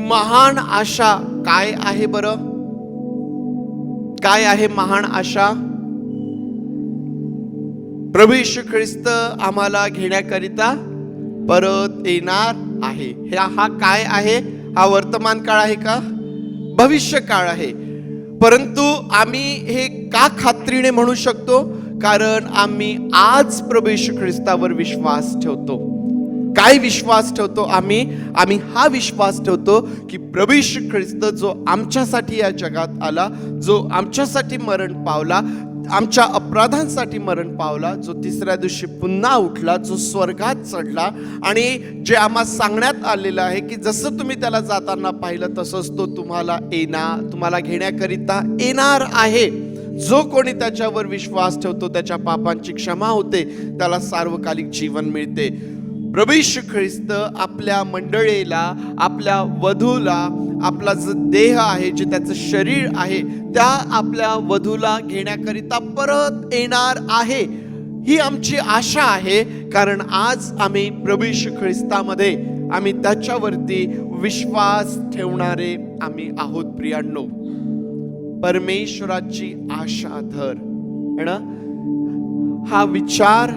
महान आशा काय आहे बरं? काय आहे महान आशा? प्रभू येशू ख्रिस्त आम्हाला घेण्याकरिता परत येणार आहे. हा काय आहे? हा वर्तमान काळ आहे का? भविष्य काळ आहे. परंतु आम्ही हे का खात्रीने म्हणू शकतो? कारण आम्ही आज प्रभू येशू ख्रिस्तावर विश्वास ठेवतो. काय विश्वास ठेवतो आम्ही हा विश्वास ठेवतो की प्रभू येशू ख्रिस्त जो आमच्यासाठी या जगात आला, जो आमच्यासाठी मरण पावला, आमच्या अपराधांसाठी मरण पावला, जो तिसऱ्या दिवशी पुन्हा उठला, जो स्वर्गात चढला आणि जे आम्हाला सांगण्यात आलेलं आहे की जसं तुम्ही त्याला जाताना पाहिलं तसंच तो तुम्हाला घेण्याकरिता येणार आहे. जो कोणी त्याच्यावर विश्वास ठेवतो त्याच्या पापांची क्षमा होते, त्याला सार्वकालिक जीवन मिळते. प्रभू येशू ख्रिस्त आपल्या मंडळीला, आपल्या वधूला, आपला जो देह आहे, जे त्याचं शरीर आहे, त्या आपल्या वधूला घेण्याकरिता परत येणार आहे. ही आमची आशा आहे. कारण आज आम्ही प्रभू येशू ख्रिस्तामध्ये आम्ही त्याच्यावरती विश्वास ठेवणारे आम्ही आहोत. प्रियांनो, परमेश्वराची आशा धर ना, हा विचार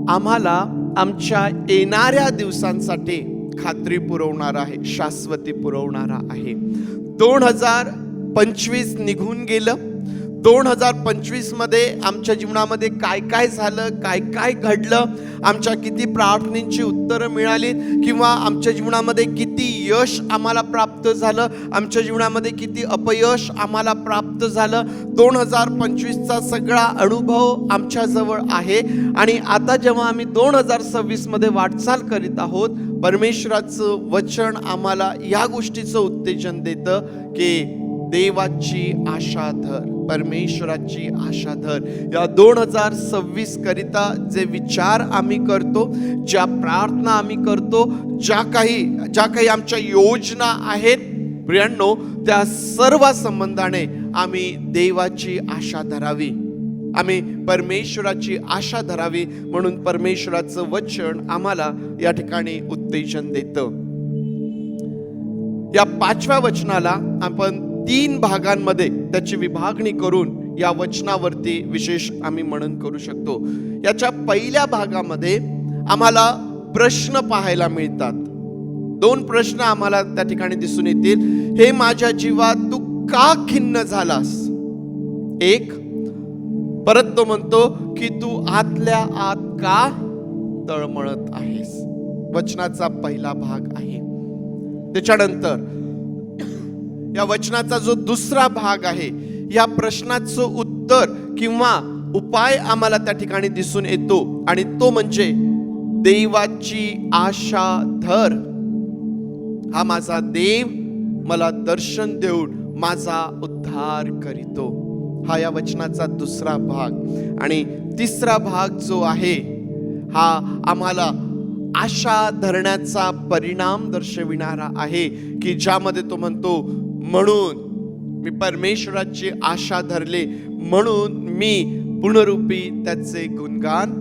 आम्हाला आमच्या येणाऱ्या दिवसांसाठी खात्री पुरवणारा आहे, शाश्वती पुरवणारा आहे. 2025 निघून गेलं, 2025 मध्ये आमच्या जीवनामध्ये काय काय झालं, काय काय घडलं, आमच्या किती प्रार्थनेची उत्तरं मिळाली, किंवा आमच्या जीवनामध्ये किती यश आम्हाला प्राप्त झालं, आमच्या जीवनामध्ये किती अपयश आम्हाला प्राप्त झालं. 2025चा सगळा अनुभव आमच्याजवळ आहे. आणि आता जेव्हा आम्ही 2026 मध्ये वाटचाल करीत आहोत, परमेश्वराचं वचन आम्हाला या गोष्टीचं उत्तेजन देतं की देवाची आशा धर, परमेश्वराची आशा धर. या 2026 करिता जे विचार आम्ही करतो, ज्या प्रार्थना आम्ही करतो, ज्या काही आमच्या योजना आहेत प्रियांनो, त्या सर्व संबंधाने आम्ही देवाची आशा धरावी, आम्ही परमेश्वराची आशा धरावी. म्हणून परमेश्वराचं वचन आम्हाला या ठिकाणी उत्तेजन देतं. या 5व्या वचनाला आपण 3 भागांमध्ये त्याची विभागणी करून या वचनावरती विशेष आम्ही मनन करू शकतो. याच्या पहिल्या भागामध्ये आम्हाला प्रश्न पाहायला मिळतात. 2 प्रश्न आम्हाला त्या ठिकाणी दिसून येतील. हे माझ्या जीवा तू का खिन्न झालास? एक, परत तो म्हणतो की तू आतल्या आत का तळमळत आहेस. वचनाचा पहिला भाग आहे. त्याच्यानंतर या वचनाचा जो दुसरा भाग आहे, या प्रश्नाचं उत्तर किंवा उपाय आम्हाला त्या ठिकाणी दिसून येतो, आणि तो म्हणजे देवाची आशा धर. हा माझा देव मला दर्शन देऊन माझा उद्धार करीतो. हा या वचनाचा दुसरा भाग. आणि तिसरा भाग जो आहे, हा आम्हाला आशा धरण्याचा परिणाम दर्शविणारा आहे, की ज्यामध्ये तो म्हणतो, म्हणून मी परमेश्वराची आशा धरले, म्हणून मी पुनरुपी त्याचे गुणगान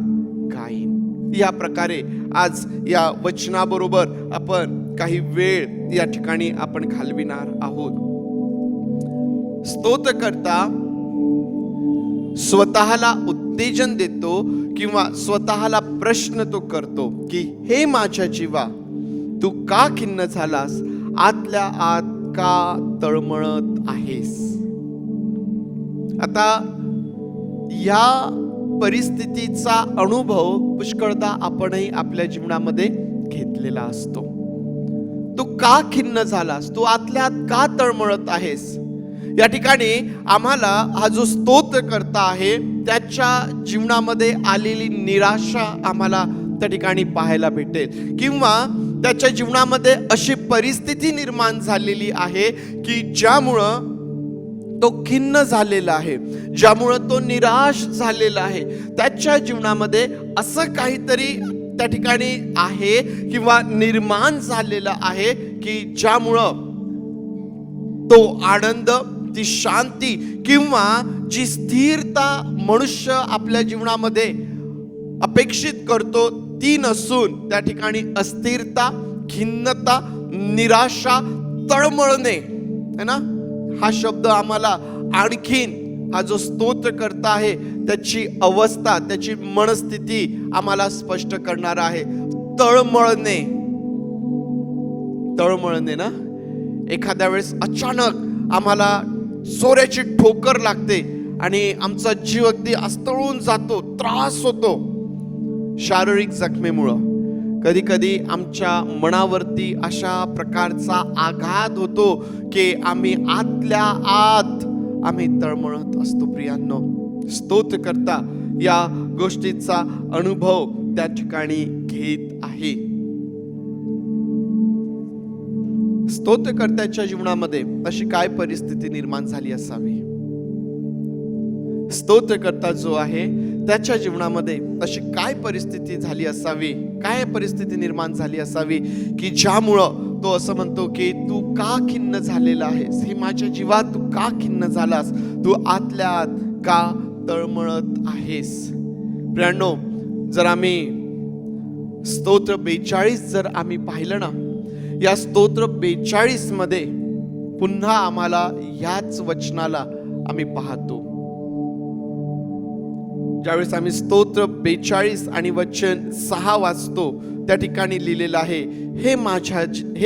गाईन. या प्रकारे आज या वचनाबरोबर आपण काही वेळ या ठिकाणी आपण घालविणार आहोत. स्तोत्रकर्ता स्वतःला उत्तेजन देतो किंवा स्वतःला प्रश्न तो करतो की हे माझ्या जीवा तू का खिन्न झालास, आतल्या आत का तळमळत आहेस. आता या परिस्थितीचा अनुभव पुष्कळदा आपणही आपल्या जीवनामध्ये घेतलेला असतो. तू का खिन्न झालास, तू आतल्या आत का तळमळत आहेस. या ठिकाणी आम्हाला हा जो स्तोत्रकर्ता आहे त्याच्या जीवनामध्ये आलेली निराशा आम्हाला त्या ठिकाणी पाहायला भेटेल, किंवा त्याच्या जीवनामध्ये अशी परिस्थिती निर्माण झालेली आहे की ज्यामुळं तो खिन्न झालेला आहे, ज्यामुळं तो निराश झालेला आहे. त्याच्या जीवनामध्ये असं काहीतरी त्या ठिकाणी आहे किंवा निर्माण झालेलं आहे की ज्यामुळं तो आनंद, ती शांती किंवा जी स्थिरता मनुष्य आपल्या जीवनामध्ये अपेक्षित करतो ती नसून त्या ठिकाणी अस्थिरता, खिन्नता, निराशा, तळमळणे है ना, हा शब्द आम्हाला आणखीन हा जो स्तोत्रकर्ता आहे त्याची अवस्था, त्याची मनस्थिती आम्हाला स्पष्ट करणार आहे. तळमळणे, तळमळणे ना, एखाद्या वेळेस अचानक आम्हाला सोऱ्याची ठोकर लागते आणि आमचा जीव अगदी अस्तळून जातो, त्रास होतो शारीरिक जखमेमुळं. कधी कधी आमच्या मनावरती अशा प्रकारचा आघात होतो की आम्ही आतल्या आत आम्ही तळमळत असतो. प्रियांनो, स्तोत्रकर्ता या गोष्टीचा अनुभव त्या ठिकाणी घेत आहे. स्तोत्रकर्त्याच्या जीवनामध्ये अशी काय परिस्थिती निर्माण झाली असावी. स्तोत्रकर्ता जो आहे त्याच्या जीवनामध्ये अशी काय परिस्थिती झाली असावी, काय परिस्थिती निर्माण झाली असावी की ज्यामुळं तो असं म्हणतो की तू का खिन्न झालेला आहेस, हे माझ्या जीवा तू का खिन्न झालास, तू आतल्या आत का तळमळत आहेस. प्रियांनो, जर आम्ही स्तोत्र 42 जर आम्ही पाहिलं ना, या स्तोत्र 42 मध्ये पुन्हा आम्हाला याच वचनाला आम्ही पाहतो. ज्यावेळेस आम्ही स्तोत्र 42 आणि वचन 6 वाचतो त्या ठिकाणी लिहिलेलं आहे, हे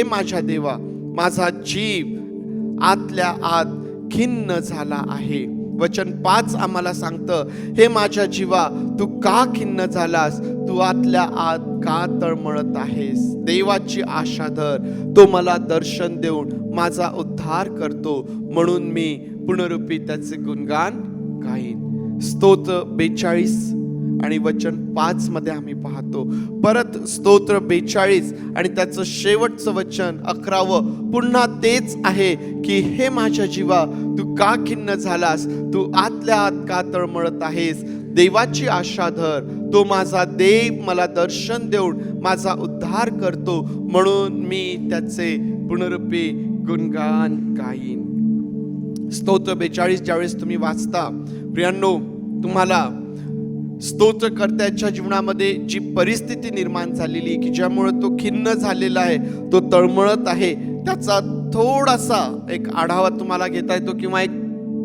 माझ्या देवा माझा जीव आतल्या आत खिन्न झाला आहे. वचन 5 आम्हाला सांगतं, हे माझ्या जीवा तू का खिन्न झालास, तू आतल्या आत का तळमळत आहेस. देवाची आशा धर, तो मला दर्शन देऊन माझा उद्धार करतो, म्हणून मी पुनरुपी त्याचे गुणगान गाईन. स्तोत्र 42 आणि वचन 5 मध्ये आम्ही पाहतो. परत स्तोत्र 42 आणि त्याचं शेवटचं वचन 11 पुन्हा तेच आहे की हे माझ्या जीवा तू का खिन्न झालास, तू आतल्या आत का तळमळत आहेस. देवाची आशा धर, तो माझा देव मला दर्शन देऊन माझा उद्धार करतो, म्हणून मी त्याचे पुनरुपी गुणगान गाईन. स्तोत्र 42 ज्यावेळेस तुम्ही वाचता प्रियांनो, तुम्हाला स्तोत्रकर्त्याच्या जीवनामध्ये जी परिस्थिती निर्माण झालेली की ज्यामुळे तो खिन्न झालेला आहे, तो तळमळत आहे, त्याचा थोडासा एक आढावा तुम्हाला घेता येतो किंवा एक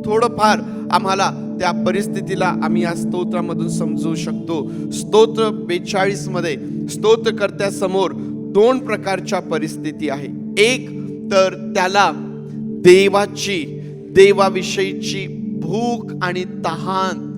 थोडंफार आम्हाला त्या परिस्थितीला आम्ही या स्तोत्रामधून समजू शकतो. स्तोत्र 42 मध्ये स्तोत्रकर्त्यासमोर 2 प्रकारच्या परिस्थिती आहे. एक तर त्याला देवाविषयीची भूक आणि तहान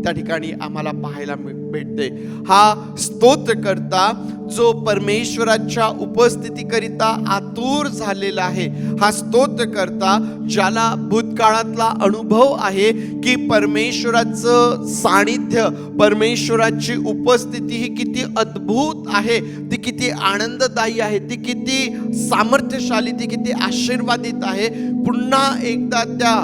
त्या ठिकाणी आम्हाला पाहायला भेटते. हा स्तोत्रकर्ता जो परमेश्वराच्या उपस्थितीकरिता आतुर झालेला आहे, हा स्तोत्रकर्ता ज्याला भूतकाळातला अनुभव आहे की परमेश्वराचं सानिध्य, परमेश्वराची उपस्थिती ही किती अद्भुत आहे, ती किती आनंददायी आहे, ती किती सामर्थ्यशाली, ती किती आशीर्वादित आहे. पुन्हा एकदा त्या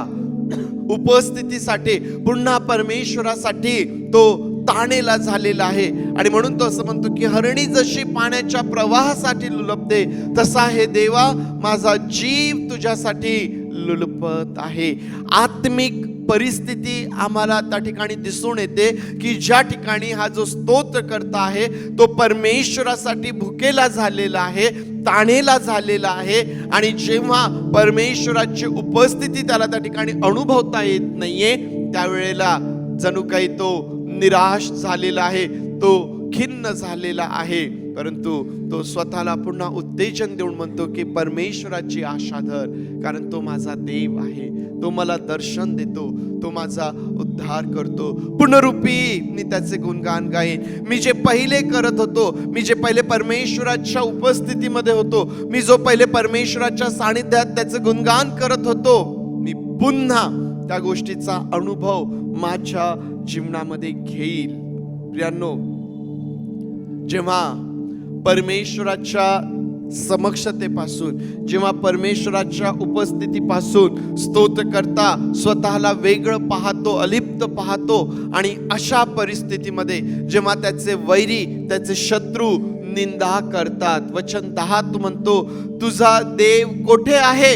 उपस्थितीसाठी, पुन्हा परमेश्वरासाठी तो ताणेला झालेला आहे. आणि म्हणून तो असं म्हणतो की हरणी जशी पाण्याच्या प्रवाहासाठी लुलपते, तसा हे देवा माझा जीव तुझ्यासाठी लुलपत आहे. आत्मिक परिस्थिती आम्हाला त्या ठिकाणी दिसून येते की ज्या ठिकाणी हा जो स्तोत्रकर्ता आहे तो परमेश्वरासाठी भुकेला झालेला आहे, ताणेला झालेला आहे. आणि जेव्हा परमेश्वराची उपस्थिती त्याला त्या ठिकाणी अनुभवता येत नाहीये, त्यावेळेला जणू काही तो निराश झालेला आहे, तो खिन्न झालेला आहे. परंतु तो स्वतःला पुन्हा उत्तेजन देऊन म्हणतो की परमेश्वराची आशा धर, कारण तो माझा देव आहे, तो मला दर्शन देतो, तो माझा उद्धार करतो. पुनरुपी मी त्याचे गुणगान गाईन. मी जे पहिले करत होतो, मी जे पहिले परमेश्वराच्या उपस्थितीमध्ये होतो, मी जो पहिले परमेश्वराच्या सानिध्यात त्याचे गुणगान करत होतो, मी पुन्हा त्या गोष्टीचा अनुभव माझ्या जीवनामध्ये घेईल. प्रियांनो, जेव्हा परमेश्वराच्या समक्षतेपासून, जेव्हा परमेश्वराच्या उपस्थितीपासून स्तोत्रकर्ता स्वतःला वेगळं पाहतो, अलिप्त पाहतो, आणि अशा परिस्थितीमध्ये जेव्हा त्याचे वैरी, त्याचे शत्रू निंदा करतात, वचन 10 तो म्हणतो तुझा देव कोठे आहे,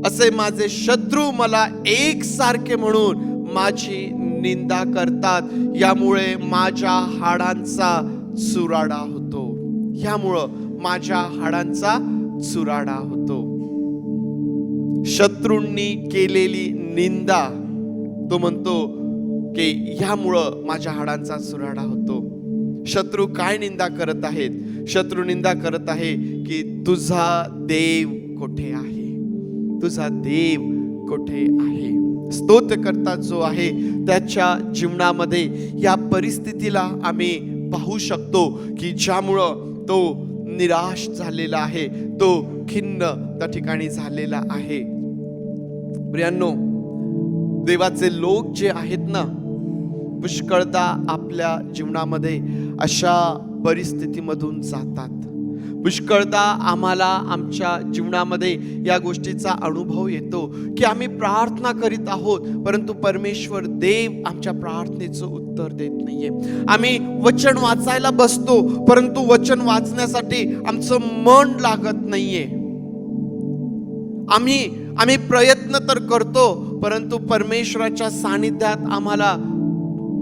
असे माझे शत्रू मला एकसारखे म्हणून माझी निंदा करतात, यामुळे माझ्या हाडांचा चुराडा होतो. यामुळं माझ्या हाडांचा चुराडा होतो. शत्रूंनी केलेली निंदा, तो म्हणतो की ह्यामुळं माझ्या हाडांचा चुराडा होतो. शत्रू काय निंदा करत आहेत? शत्रू निंदा करत आहे की तुझा देव कोठे आहे, तुझा देव कोठे आहे. स्तोत्रकर्ता जो आहे त्याच्या जीवनामध्ये या परिस्थितीला आम्ही पाहू शकतो की ज्यामुळं तो निराश झालेला आहे, तो खिन्न त्या ठिकाणी झालेला आहे. प्रियांनो, देवाचे लोक जे आहेत ना, पुष्कळदा आपल्या जीवनामध्ये अशा परिस्थितीमधून जातात. पुष्कळदा आम्हाला आमच्या जीवनामध्ये या गोष्टीचा अनुभव येतो की आम्ही प्रार्थना करीत आहोत, परंतु परमेश्वर देव आमच्या प्रार्थनेचं उत्तर देत नाहीये. आम्ही वचन वाचायला बसतो, परंतु वचन वाचण्यासाठी आमचं मन लागत नाहीये. आम्ही प्रयत्न तर करतो, परंतु परमेश्वराच्या सानिध्यात आम्हाला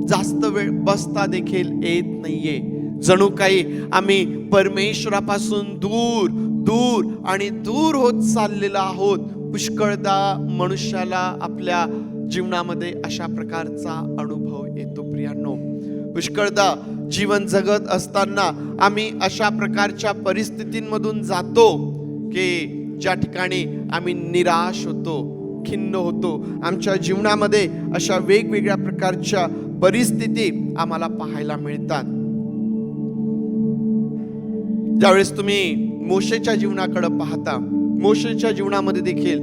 जास्त वेळ बसता देखील येत नाहीये. जणू काही आम्ही परमेश्वरापासून दूर दूर आणि दूर होत चाललेलो आहोत. पुष्कळदा मनुष्याला आपल्या जीवनामध्ये अशा प्रकारचा अनुभव येतो. प्रियांनो, पुष्कळदा जीवन जगत असताना आम्ही अशा प्रकारच्या परिस्थितींमधून जातो की ज्या ठिकाणी आम्ही निराश होतो, खिन्न होतो. आमच्या जीवनामध्ये अशा वेगवेगळ्या प्रकारच्या परिस्थिती आम्हाला पाहायला मिळतात. ज्यावेळेस तुम्ही मोशेच्या जीवनाकडे पाहता, मोशेच्या जीवनामध्ये देखील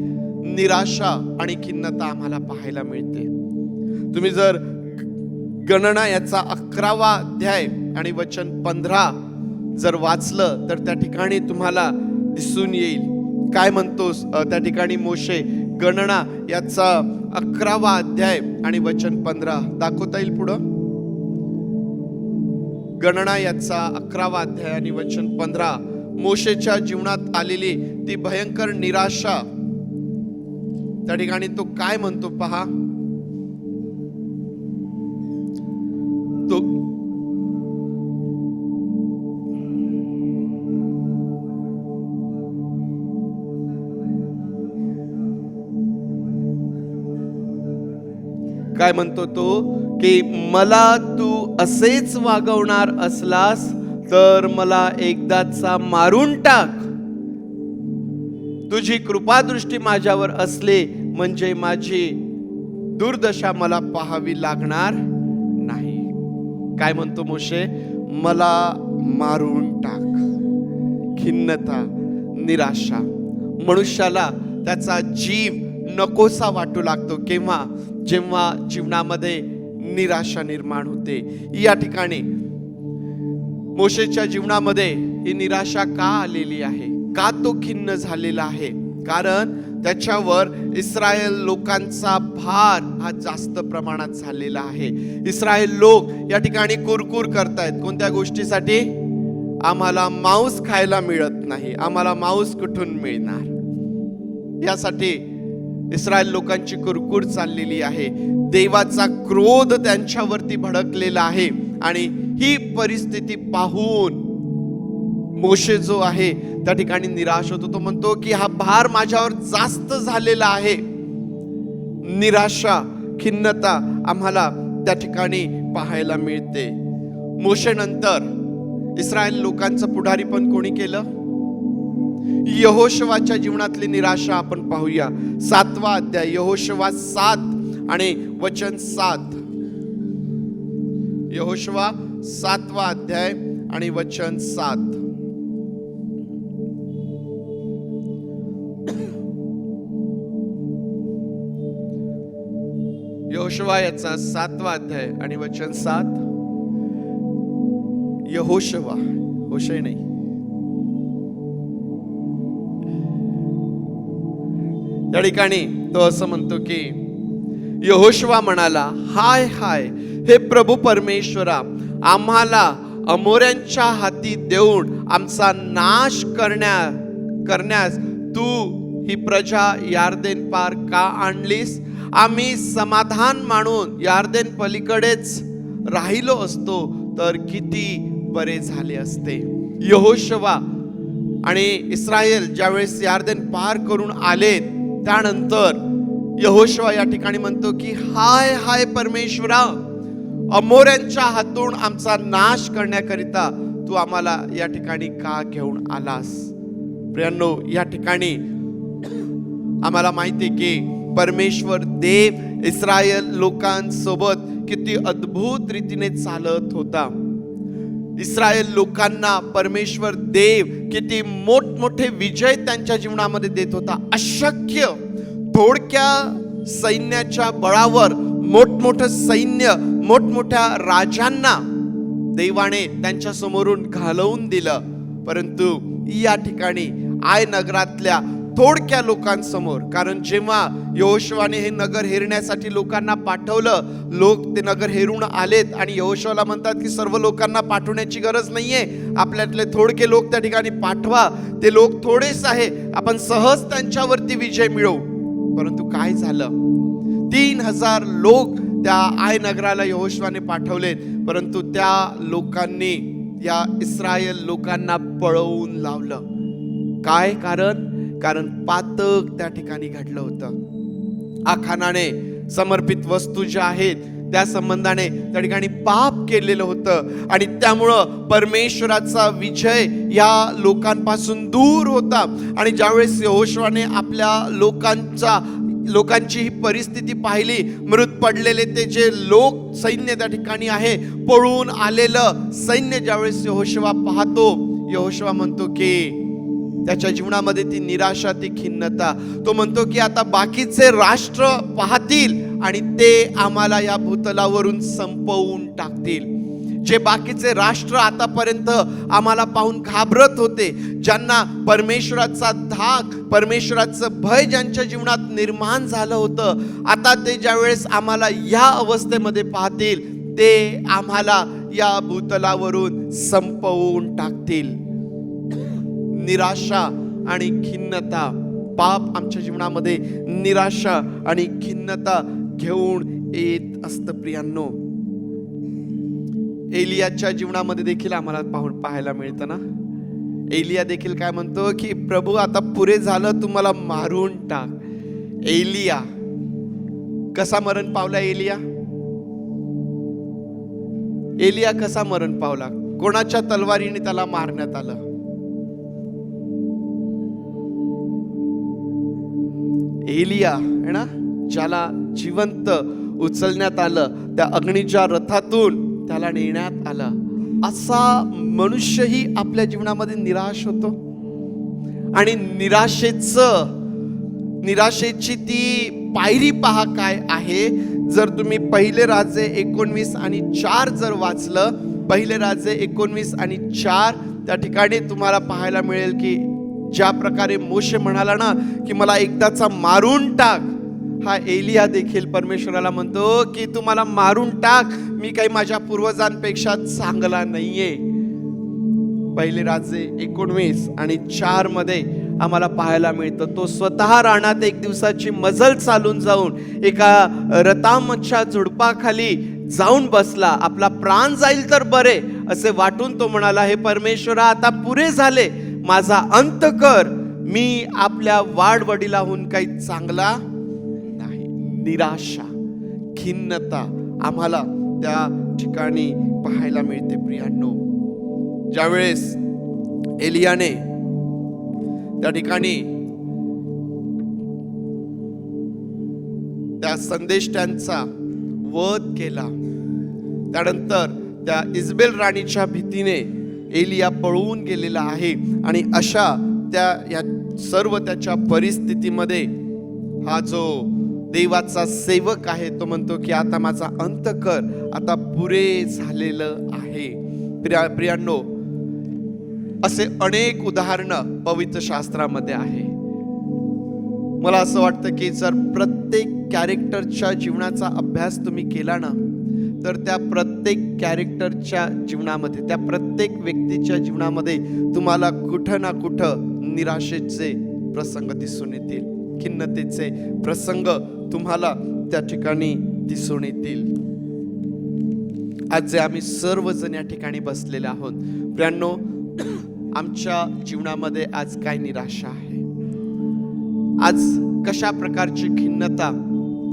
निराशा आणि खिन्नता आम्हाला पाहायला मिळते. तुम्ही जर गणना याचा 11वा अध्याय आणि वचन 15 जर वाचलं तर त्या ठिकाणी तुम्हाला दिसून येईल. काय म्हणतोस त्या ठिकाणी मोशे? गणना याचा 11वा अध्याय आणि वचन 15 दाखवता येईल पुढं? गणना याचा 11वा अध्याय आणि वचन 15. मोशेच्या जीवनात आलेली ती भयंकर निराशा, त्या ठिकाणी तो काय म्हणतो पहा. तो काय म्हणतो तो की मला तू असेच वागवणार असलास तर मला एकदाचा मारून टाक. तुझी कृपादृष्टी माझ्यावर असले म्हणजे माझी दुर्दशा मला पाहावी लागणार नाही. काय म्हणतो मोशे? मला मारून टाक. खिन्नता, निराशा, मनुष्याला त्याचा जीव नकोसा वाटू लागतो केव्हा? जेव्हा जीवनामध्ये निराशा निर्माण होते. या ठिकाणी मोशेच्या जीवनामध्ये ही निराशा का आलेली आहे? का तो खिन्न झालेला आहे? कारण त्याच्यावर इस्रायल लोकांचा भार हा जास्त प्रमाणात झालेला आहे. इस्रायल लोक या ठिकाणी कुरकुर करतायत. कोणत्या गोष्टीसाठी? आम्हाला मांस खायला मिळत नाही, आम्हाला मांस कुठून मिळणार, यासाठी इस्रायल लोकांची कुरकुर चाललेली आहे. देवाचा क्रोध त्यांच्यावरती भडकलेला आहे. आणि ही परिस्थिती पाहून मोशे जो आहे त्या ठिकाणी निराश होतो. तो म्हणतो की हा भार माझ्यावर जास्त झालेला आहे. निराशा, खिन्नता आम्हाला त्या ठिकाणी पाहायला मिळते. मोशे नंतर इस्रायल लोकांचं पुढारी पण कोणी केलं? यहोशुवाच्या जीवनातली निराशा आपण पाहूया. 7वा अध्याय, यहोशुवा 7 आणि वचन 7. यहोशुवा 7वा अध्याय आणि वचन 7. यहोशुवा याचा 7वा अध्याय आणि वचन 7. यहोशुवा, होशे नाही, या ठिकाणी तो असं म्हणतो की यहोशुवा म्हणाला, हाय हाय हे प्रभू परमेश्वरा, आम्हाला अमोऱ्यांच्या हाती देऊन आमचा नाश करण्यास तू ही प्रजा यार्देन पार का आणलीस? आम्ही समाधान मानून यार्देन पलीकडेच राहिलो असतो तर किती बरे झाले असते. यहोशुवा आणि इस्रायल ज्यावेळेस यार्देन पार करून आलेत त्यानंतर यहोशुवा या ठिकाणी म्हणतो की हाय हाय परमेश्वरा, अमोऱ्यांच्या हातून आमचा नाश करण्याकरिता तू आम्हाला या ठिकाणी का घेऊन आलास? प्रियांनो, या ठिकाणी आम्हाला माहिती आहे की परमेश्वर देव इस्रायल लोकांसोबत किती अद्भुत रीतीने चालत होता. इस्रायल लोकांना परमेश्वर देव किती मोठमोठे विजय त्यांच्या जीवनामध्ये देत होता. अशक्य थोडक्या सैन्याच्या बळावर मोठमोठं सैन्य, मोठमोठ्या राजांना देवाने त्यांच्या समोरून घालवून दिलं. परंतु या ठिकाणी आय नगरातल्या थोडक्या लोकांसमोर, कारण जेव्हा यहोशुवाने हे नगर हेरण्यासाठी लोकांना पाठवलं, लोक ते नगर हेरून आलेत आणि यहोशुवाला म्हणतात की सर्व लोकांना पाठवण्याची गरज नाहीये, आपल्यातले थोडके लोक त्या ठिकाणी पाठवा, ते लोक थोडेच आहे, आपण सहज त्यांच्यावरती विजय मिळवू. परंतु काय झालं? 3000 लोक त्या आय नगराला यहोशुवाने पाठवलेत, परंतु त्या लोकांनी या इस्रायल लोकांना पळवून लावलं. काय कारण पातक त्या ठिकाणी घडलं होतं. आखानाने समर्पित वस्तू ज्या आहेत त्या संबंधाने त्या ठिकाणी पाप केलेलं होतं आणि त्यामुळं परमेश्वराचा विजय या लोकांपासून दूर होता. आणि ज्यावेळेस यहोशुवाने आपल्या लोकांचा लोकांची ही परिस्थिती पाहिली, मृत पडलेले ते जे लोक सैन्य त्या ठिकाणी आहे, पळून आलेलं सैन्य ज्यावेळेस यहोशुआ पाहतो, यहोशुआ म्हणतो की त्याच्या जीवनामध्ये ती निराशा, ती खिन्नता, तो म्हणतो की आता बाकीचे राष्ट्र पाहतील आणि ते आम्हाला या भूतलावरून संपवून टाकतील. जे बाकीचे राष्ट्र आतापर्यंत आम्हाला पाहून घाबरत होते, ज्यांना परमेश्वराचा धाक, परमेश्वराचं भय ज्यांच्या जीवनात निर्माण झालं होतं, आता ते ज्यावेळेस आम्हाला या अवस्थेमध्ये पाहतील, ते आम्हाला या भूतलावरून संपवून टाकतील. निराशा आणि खिन्नता, पाप आमच्या जीवनामध्ये निराशा आणि खिन्नता घेऊन येत असतं. प्रियांनो, एलियाच्या जीवनामध्ये देखील आम्हाला पाहायला मिळतं ना. एलिया देखील काय म्हणतो की प्रभू आता पुरे झालं, तुम्हाला मारून टाक. एलिया कसा मरण पावला? एलिया कसा मरण पावला? कोणाच्या तलवारीने त्याला मारण्यात आलं? एलिया है ना, ज्याला जिवंत उचलण्यात आलं, त्या अग्नीच्या रथातून त्याला नेण्यात आलं. असा मनुष्यही आपल्या जीवनामध्ये निराश होतो आणि निराशेची ती पायरी पहा काय आहे. जर तुम्ही पहिले राजे 19 आणि 4 जर वाचलं, पहिले राजे 19 आणि 4, त्या ठिकाणी तुम्हाला पाहायला मिळेल की ज्या प्रकारे मोशे म्हणाला ना की मला एकदाचा मारून टाक, हा एलिया देखील परमेश्वराला म्हणतो की तू मला मारून टाक, मी काही माझ्या पूर्वजांपेक्षा चांगला नाहीये. पहिले राजे 19 आणि 4 मध्ये आम्हाला पाहायला मिळतं, तो स्वतः रानात एक दिवसाची मजल चालून जाऊन एका रतामच्या झुडपाखाली जाऊन बसला. आपला प्राण जाईल तर बरे असे वाटून तो म्हणाला, हे परमेश्वरा आता पुरे झाले, माझा अंत कर, मी आपल्या वाडवडिलाहून काही चांगला नाही. निराशा, खिन्नता आम्हाला त्या ठिकाणी पाहायला मिळते. प्रियांनो, ज्यावेळेस एलियाने त्या ठिकाणी त्या संदेष्टांचा वध केला, त्यानंतर त्या इजबेल राणीच्या भीतीने एलिया पळून गेलेला आहे आणि अशा या सर्व त्याच्या परिस्थितीमध्ये हा जो देवाचा सेवक आहे तो म्हणतो की आता माझा अंत कर, आता पुरे झालेलं आहे. प्रियांनो, असे अनेक उदाहरणं पवित्र शास्त्रामध्ये आहे. मला असं वाटतं की जर प्रत्येक कॅरेक्टरच्या जीवनाचा अभ्यास तुम्ही केला ना, तर त्या प्रत्येक कॅरेक्टरच्या जीवनामध्ये, त्या प्रत्येक व्यक्तीच्या जीवनामध्ये तुम्हाला कुठं ना कुठं निराशेचे प्रसंग दिसून येतील, खिन्नतेचे प्रसंग तुम्हाला त्या ठिकाणी दिसून येतील. आज जे आम्ही सर्वजण या ठिकाणी बसलेले आहोत, प्रियांनो, आमच्या जीवनामध्ये आज काय निराशा आहे? आज कशा प्रकारची खिन्नता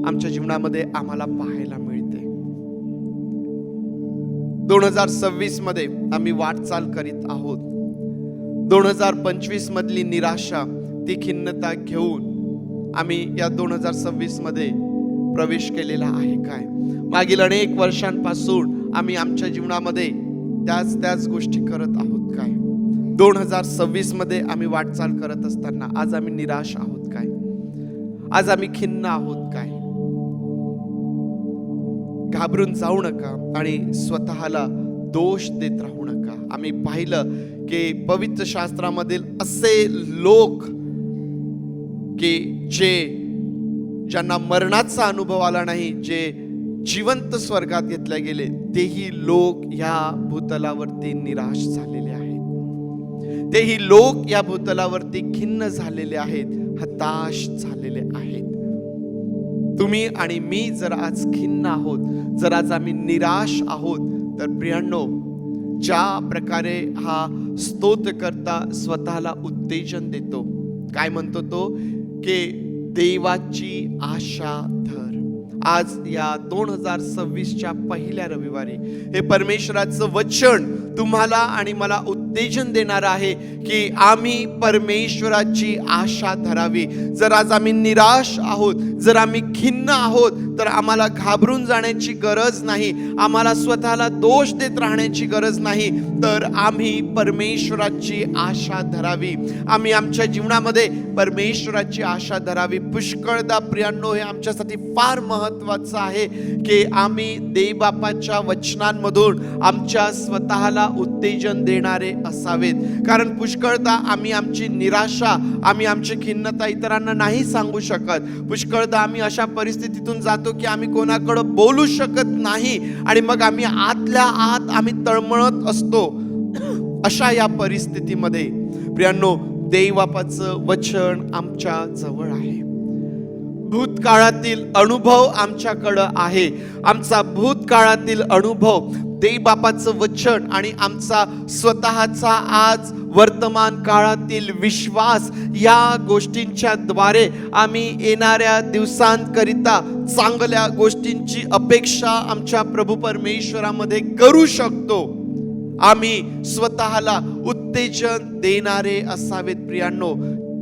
आमच्या जीवनामध्ये आम्हाला पाहायला मिळते? 2026 मध्ये आम्ही वाटचाल करीत आहोत. 2025 मधली निराशा, ती खिन्नता घेऊन आम्ही या 2026 मध्ये प्रवेश केलेला आहे काय? मागील अनेक वर्षांपासून आम्ही आमच्या जीवनामध्ये त्याच गोष्टी करत आहोत काय? 2026 मध्ये आम्ही वाटचाल करत असताना आज आम्ही निराश आहोत काय? आज आम्ही खिन्न आहोत काय? घाबरून जाऊ नका आणि स्वतःला दोष देत राहू नका. आम्ही पाहिलं की पवित्र शास्त्रामधील असे लोक की ज्यांना मरणाचा अनुभव आला नाही, जे जिवंत स्वर्गात घेतले गेले, तेही लोक या भूतलावरती निराश झालेले आहेत. तेही लोक या भूतलावरती खिन्न झालेले आहेत, हताश झालेले आहेत. तुम्ही आणि मी जर आज खिन्न आहोत, जर आज आम्ही निराश आहोत, तर प्रियांनो, ज्या प्रकारे हा स्तोत्रकर्ता स्वतःला उत्तेजन देतो, काय म्हणतो तो? की देवाची आशा धर. आज या 2026च्या पहिल्या रविवारी हे परमेश्वराचं वचन तुम्हाला आणि मला उत्तेजन देणार आहे की आम्ही परमेश्वराची आशा धरावी. जर आज आम्ही निराश आहोत, जर आम्ही खिन्न आहोत, तर आम्हाला घाबरून जाण्याची गरज नाही, आम्हाला स्वतःला दोष देत राहण्याची गरज नाही, तर आम्ही परमेश्वराची आशा धरावी. आम्ही आमच्या जीवनामध्ये परमेश्वराची आशा धरावी. पुष्कळदा प्रियांनो, हे आमच्यासाठी फार महत्वाचं आहे की आम्ही देवबापाच्या वचनांमधून आमच्या स्वतःला उत्तेजन देणारे असावेत. कारण पुष्कळदा आम्ही आमची निराशा, आम्ही आमची खिन्नता इतरांना नाही सांगू शकत. पुष्कळदा आम्ही अशा परिस्थितीतून जातो की आम्ही कोणाकडे बोलू शकत नाही आणि मग आम्ही आतल्या आत आम्ही तळमळत असतो. अशा या परिस्थितीमध्ये प्रियांनो, देवबापाचं वचन आमच्या जवळ आहे. भूतकाळातील अनुभव आमच्याकडं आहे. आमचा भूतकाळातील अनुभव, देवबापाचं वचन आणि आमचा स्वतःचा आज वर्तमान काळातील विश्वास, या गोष्टींच्या द्वारे आम्ही येणाऱ्या दिवसांकरिता चांगल्या गोष्टींची अपेक्षा आमच्या प्रभू परमेश्वरामध्ये करू शकतो. आम्ही स्वतःला उत्तेजन देणारे असावेत. प्रियांनो,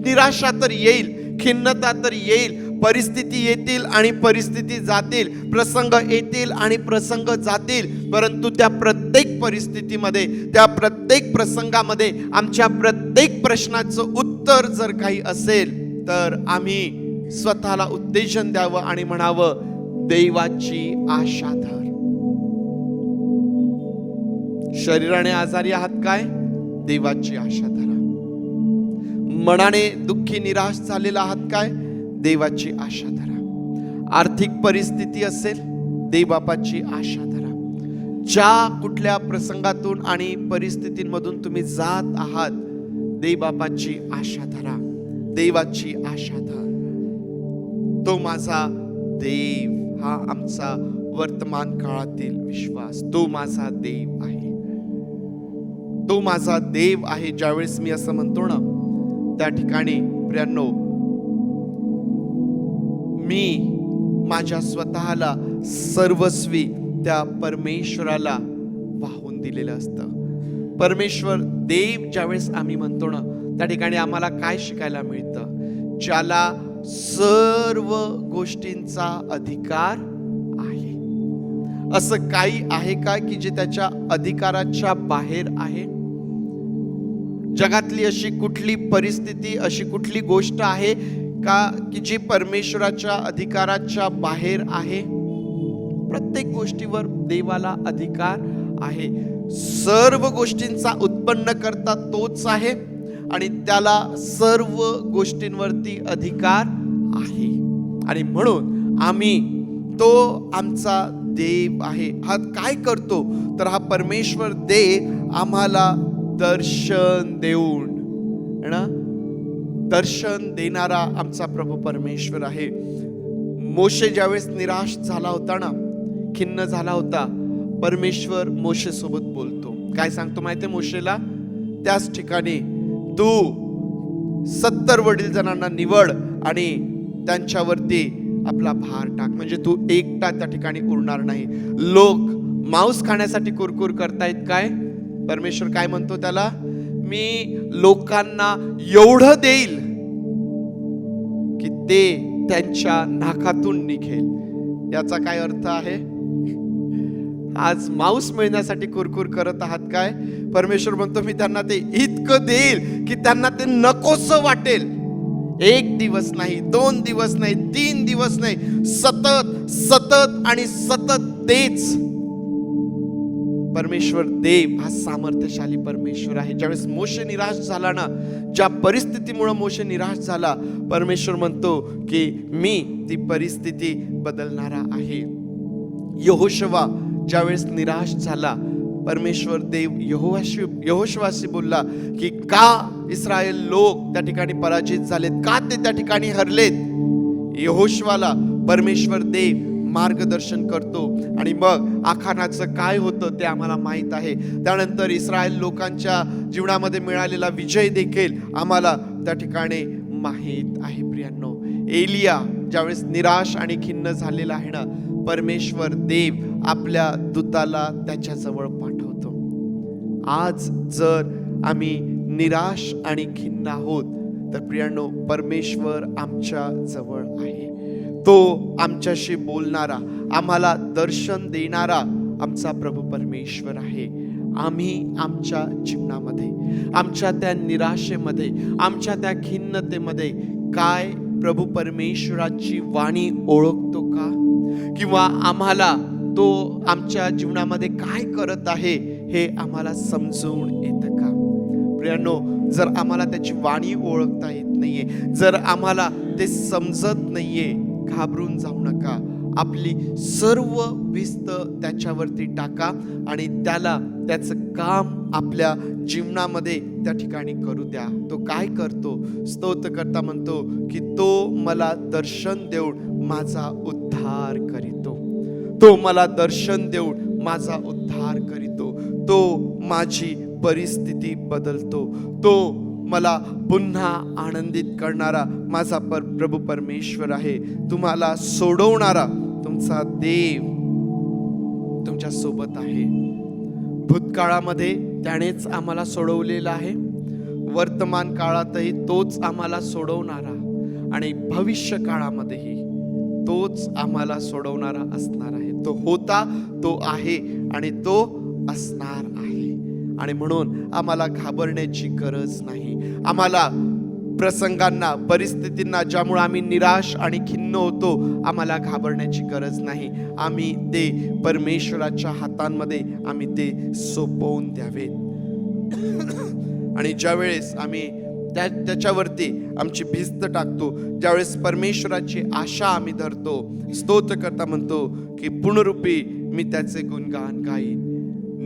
निराशा तर येईल, खिन्नता तर येईल, परिस्थिती येतील आणि परिस्थिती जातील, प्रसंग येतील आणि प्रसंग जातील, परंतु त्या प्रत्येक परिस्थितीमध्ये, त्या प्रत्येक प्रसंगामध्ये आमच्या प्रत्येक प्रश्नाचं उत्तर जर काही असेल तर आम्ही स्वतःला उत्तेजन द्यावं आणि म्हणावं, देवाची आशा धर. शरीराने आजारी आहात काय? देवाची आशा धरा. मनाने दुःखी निराश झालेला आहात काय? देवाची आशा धरा. आर्थिक परिस्थिती असेल, देवबापाची आशा धरा. ज्या कुठल्या प्रसंगातून आणि परिस्थितींमधून तुम्ही जात आहात, देवबापाची आशा धरा. देवाची आशा धर. तो माझा देव, हा आमचा वर्तमान काळातील विश्वास. तो माझा देव आहे, तो माझा देव आहे. ज्यावेळेस मी असं म्हणतो ना, त्या ठिकाणी प्रियांनो, मी माझ्या स्वतःला सर्वस्वी त्या परमेश्वराला वाहून दिलेलं असतं. परमेश्वर देव ज्यावेळेस आम्ही म्हणतो ना, त्या ठिकाणी आम्हाला काय शिकायला मिळतं? ज्याला सर्व गोष्टींचा अधिकार आहे. असं काही आहे का की जे त्याच्या अधिकाराच्या बाहेर आहे? जगातली अशी कुठली परिस्थिती, अशी कुठली गोष्ट आहे का की जी परमेश्वराच्या अधिकाराच्या बाहेर आहे? प्रत्येक गोष्टीवर देवाला अधिकार आहे. सर्व गोष्टींचा उत्पन्न करता तोच आहे आणि त्याला सर्व गोष्टींवरती अधिकार आहे. आणि म्हणून आम्ही, तो आमचा देव आहे. हा काय करतो? तर हा परमेश्वर देव आम्हाला दर्शन देऊन ना, दर्शन देणारा आमचा प्रभू परमेश्वर आहे. मोशे ज्यावेळेस निराश झाला होता ना, खिन्न झाला होता, परमेश्वर मोशे सोबत बोलतो. काय सांगतो माहितीये मोशेला? त्याच ठिकाणी तू 70 वडील जणांना निवड आणि त्यांच्यावरती आपला भार टाक, म्हणजे तू एकटा त्या ठिकाणी उरणार नाही. लोक मांस खाण्यासाठी कुरकुर करतायत काय? परमेश्वर काय म्हणतो त्याला? मी लोकांना एवढं देईल की ते त्यांच्या नाकातून निघेल. याचा काय अर्थ आहे? आज मांस मिळण्यासाठी कुरकुर करत आहात काय? परमेश्वर म्हणतो मी त्यांना ते इतकं देईल की त्यांना ते नकोसं वाटेल. 1 दिवस नाही, 2 दिवस नाही, 3 दिवस नाही, सतत सतत आणि सतत तेच. परमेश्वर देव हा सामर्थ्यशाली परमेश्वर आहे. ज्यावेळेस मोशे निराश झाला ना, ज्या परिस्थितीमुळे मोशे निराश झाला, परमेश्वर म्हणतो की मी ती परिस्थिती बदलणारा आहे. यहोशुवा ज्यावेळेस निराश झाला, परमेश्वर देव यहोशुवाशी बोलला की का इस्रायल लोक त्या ठिकाणी पराजित झालेत, का ते त्या ठिकाणी हरलेत? यहोशुवाला परमेश्वर देव मार्गदर्शन करतो आणि मग आखानाचं काय होतं ते आम्हाला माहित आहे. त्यानंतर इस्रायल लोकांच्या जीवनामध्ये मिळालेला विजय देखील आम्हाला त्या ठिकाणी माहित आहे. प्रियांनो, एलिया ज्यावेळेस निराश आणि खिन्न झालेला आहे ना, परमेश्वर देव आपल्या दूताला त्याच्याजवळ पाठवतो. आज जर आम्ही निराश आणि खिन्न आहोत तर प्रियांनो, परमेश्वर आमच्या जवळ आहे. तो आमच्याशी बोलणारा, आम्हाला दर्शन देणारा आमचा प्रभू परमेश्वर आहे. आम्ही आमच्या जीवनामध्ये, आमच्या त्या निराशेमध्ये, आमच्या त्या खिन्नतेमध्ये काय प्रभू परमेश्वराची वाणी ओळखतो का? किंवा आम्हाला तो आमच्या जीवनामध्ये काय करत आहे हे आम्हाला समजून येतं का? प्रियांनो, जर आम्हाला त्याची वाणी ओळखता येत नाहीये, जर आम्हाला ते समजत नाहीये, घाबरून जाऊ नका. आपली सर्व भिस्त त्याच्यावरती टाका आणि त्याला त्याचं काम आपल्या जीवनामध्ये त्या ठिकाणी करू द्या. तो काय करतो? स्तोत्रकर्ता म्हणतो की तो मला दर्शन देऊन माझा उद्धार करीतो. तो मला दर्शन देऊन माझा उद्धार करीतो. तो माझी परिस्थिती बदलतो. तो मला पुन्हा आनंदित करणारा माझा प्रभू परमेश्वर आहे. तुम्हाला सोडवणारा तुमचा देव तुमच्या सोबत आहे. भूतकाळामध्ये त्यानेच आम्हाला सोडवलेलं आहे, वर्तमान काळातही तोच आम्हाला सोडवणारा आणि भविष्य काळामध्येही तोच आम्हाला सोडवणारा असणार आहे. तो होता, तो आहे आणि तो असणार आहे. आणि म्हणून आम्हाला घाबरण्याची गरज नाही. आम्हाला प्रसंगांना, परिस्थितींना ज्यामुळे आम्ही निराश आणि खिन्न होतो, आम्हाला घाबरण्याची गरज नाही. आम्ही ते परमेश्वराच्या हातांमध्ये आम्ही ते सोपवून द्यावेत. आणि ज्यावेळेस आम्ही त्याच्यावरती आमची भिस्त टाकतो, ज्यावेळेस परमेश्वराची आशा आम्ही धरतो, स्तोत्रकर्ता म्हणतो की पूर्णरूपी मी त्याचे गुणगान गाईन.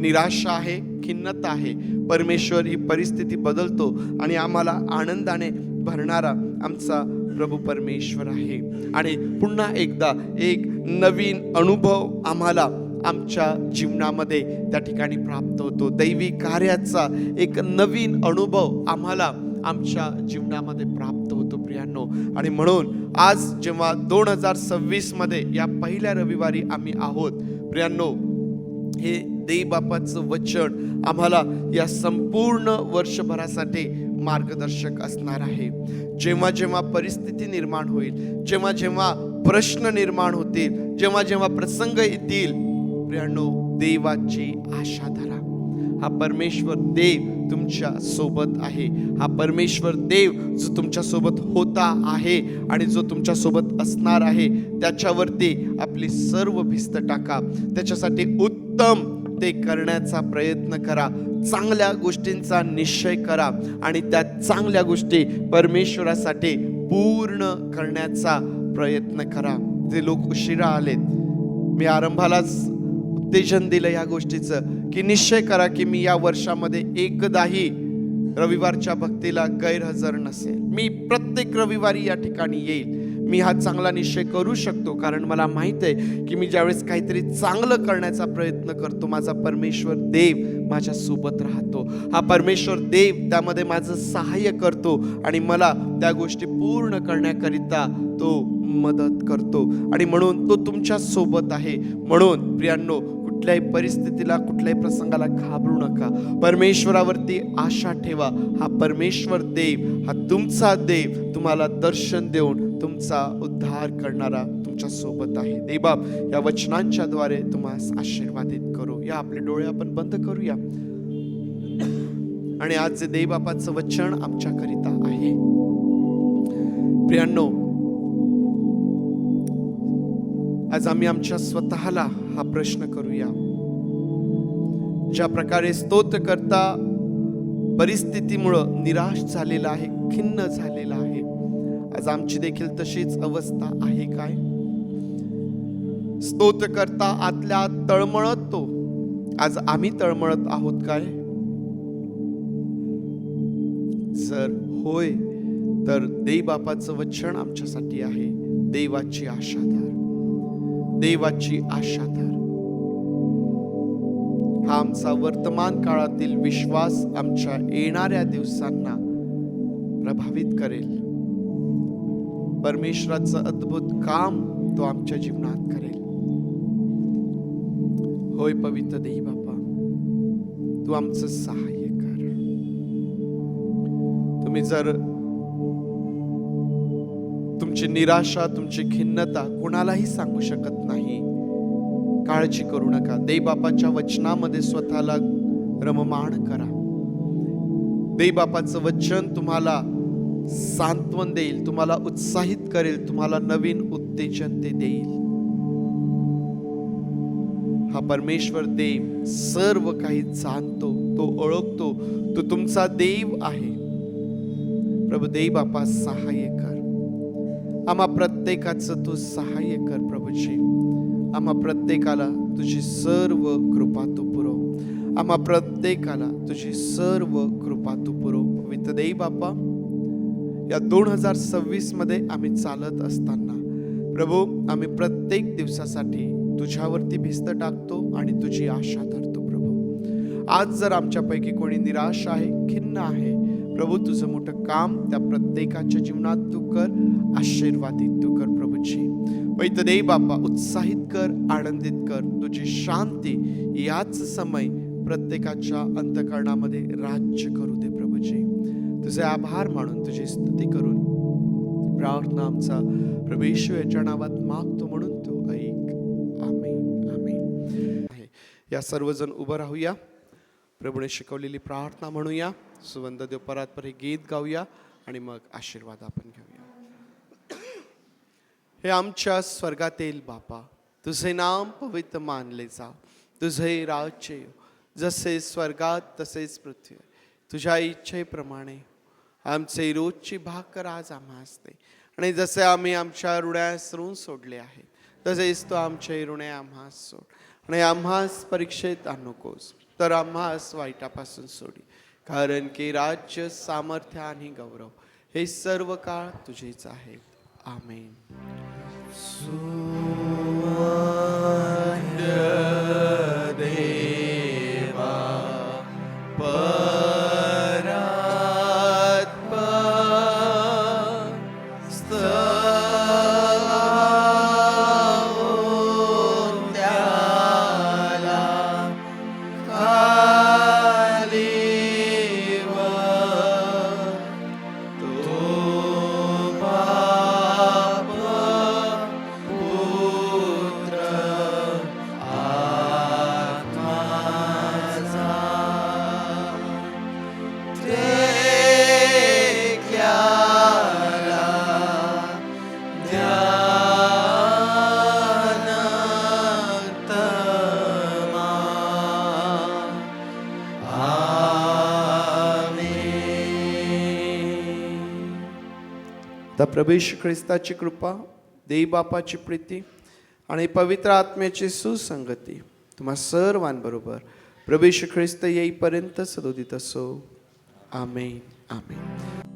निराशा आहे, खिन्नता आहे, परमेश्वर ही परिस्थिती बदलतो आणि आम्हाला आनंदाने भरणारा आमचा प्रभू परमेश्वर आहे. आणि पुन्हा एकदा एक नवीन अनुभव आम्हाला आमच्या जीवनामध्ये त्या ठिकाणी प्राप्त होतो. दैवी कार्याचा एक नवीन अनुभव आम्हाला आमच्या जीवनामध्ये प्राप्त होतो प्रियांनो. आणि म्हणून आज जेव्हा 2026 मध्ये या पहिल्या रविवारी आम्ही आहोत प्रियांनो, हे देव बापाचं वचन आम्हाला या संपूर्ण वर्षभरासाठी मार्गदर्शक असणार आहे. जेव्हा जेव्हा परिस्थिती निर्माण होईल, जेव्हा जेव्हा प्रश्न निर्माण होतील, जेव्हा जेव्हा प्रसंग येतील, प्रियांनो, देवाची आशा धरा. हा परमेश्वर देव तुमच्या सोबत आहे. हा परमेश्वर देव जो तुमच्या सोबत होता आहे आणि जो तुमच्या सोबत असणार आहे, त्याच्यावरती आपली सर्व भिस्त टाका. त्याच्यासाठी उत्तम ते करण्याचा प्रयत्न करा. चांगल्या गोष्टींचा निश्चय करा आणि त्या चांगल्या गोष्टी परमेश्वरासाठी पूर्ण करण्याचा प्रयत्न करा. जे लोक उशिरा आलेत, मी आरंभालाच उत्तेजन दिलं या गोष्टीचं की निश्चय करा की मी या वर्षामध्ये एकदाही रविवारच्या भक्तीला गैरहजर नसेल. मी प्रत्येक रविवारी या ठिकाणी येईल. मी हा चांगला निश्चय करू शकतो कारण मला माहित आहे की मी ज्यावेळेस काहीतरी चांगलं करण्याचा प्रयत्न करतो, माझा परमेश्वर देव माझ्या सोबत राहतो. हा परमेश्वर देव त्यामध्ये माझं सहाय्य करतो आणि मला त्या गोष्टी पूर्ण करण्याकरिता तो मदत करतो. आणि म्हणून तो तुमच्या सोबत आहे. म्हणून प्रियांनो, कुठल्याही परिस्थितीला, कुठल्याही प्रसंगाला घाबरू नका. परमेश्वरावरती आशा ठेवा. हा परमेश्वर देव, हा तुमचा देव तुम्हाला दर्शन देऊन तुमचा उद्धार करणारा तुमच्या सोबत आहे. देवबाप या वचनांच्या द्वारे तुम्हाला आशीर्वादित करू. या आपले डोळे आपण बंद करूया आणि आज जे देवबापाचं वचन आमच्याकरिता आहे प्रियांनो, आज आम्ही आमच्या स्वतःला हा प्रश्न करूया. ज्या प्रकारे स्तोत्रकर्ता परिस्थितीमुळं निराश झालेला आहे, खिन्न झालेला आहे, आज आमची देखील तशीच अवस्था आहे काय? स्तोत्रकर्ता आतल्या आत तळमळतो, आज आम्ही तळमळत आहोत काय? जर होय तर देवबापाचं वचन आमच्यासाठी आहे. देवाची आशा धर, देवाची आशा धर. हा आमचा वर्तमान काळातील विश्वास आमच्या येणाऱ्या दिवसांना प्रभावित करेल. परमेश्वराचं अद्भुत काम तो आमच्या जीवनात करेल. होय पवित्र देई बापा, तू आमचं सहाय्य कर. तुम्ही जर तुमची निराशा, तुमची खिन्नता कोणालाही सांगू शकत नाही, काळजी करू नका. देई बापाच्या वचनामध्ये स्वतःला रममाण करा. देई बापाचं वचन तुम्हाला सांत्वन देईल, तुम्हाला उत्साहित करेल, तुम्हाला नवीन उत्तेजन ते देईल. हा परमेश्वर देव सर्व काही जाणतो, तो ओळखतो, तो तुमचा देव आहे. प्रभू देई बापा सहाय्य कर. आम्हा प्रत्येकाचं तू सहाय्य कर प्रभूजी. आम्हा प्रत्येकाला तुझी सर्व कृपा तू पुरव. आम्हा प्रत्येकाला तुझी सर्व कृपा तू पुरव. पवित्र देई बापा, या 2026 मध्ये आम्ही चालत असताना प्रभू, आम्ही प्रत्येक दिवसासाठी तुझ्यावरती भिस्त टाकतो आणि तुझी आशा धरतो. प्रभू, आज जर आमच्यापैकी कोणी निराश आहे, खिन्न आहे, प्रभू तुझं मोठं काम त्या प्रत्येकाच्या जीवनात तू कर, आशीर्वादित तू कर प्रभूजी. पवित्र देई बापा, उत्साहित कर, आनंदित कर. तुझी शांती याच समय प्रत्येकाच्या अंतःकरणामध्ये राज्य करू दे प्रभूजी. तुझे आभार मानून तुझी स्तुती करून प्रार्थना आमचा प्रभू येशू याच्या नावात मागतो म्हणून तू ऐक. आमेन, आमेन. या सर्वजण उभं राहूया, प्रभूने शिकवलेली प्रार्थना म्हणूया, सुवंद देव परात्पर हे गीत गाऊया आणि मग आशीर्वाद आपण घेऊया. हे आमच्या स्वर्गातील बापा, तुझे नाम पवित्र मानले जा. तुझे राज्य येऊ, जसे स्वर्गात तसेच पृथ्वीवर. तुझ्या इच्छेप्रमाणे आमचे रोजची भाकर आज आम्हास दे, आणि जसे आम्ही आमच्या ऋणास ऋण सोडले आहे, तसेच तो आमचे ऋणे आम्हास सोड, आणि आम्हास परीक्षेत आणू नकोस, तर आम्हास वाईटापासून सोडी. कारण की राज्य, सामर्थ्य आणि गौरव हे सर्व काळ तुझेच आहेत. आमेन. तर प्रभू येशू ख्रिस्ताची कृपा, देई बापाची प्रीती आणि पवित्र आत्म्याची सुसंगती तुम्हा सर्वांबरोबर प्रभू येशू ख्रिस्त येईपर्यंत सदोदित असो. आमेन, आमेन.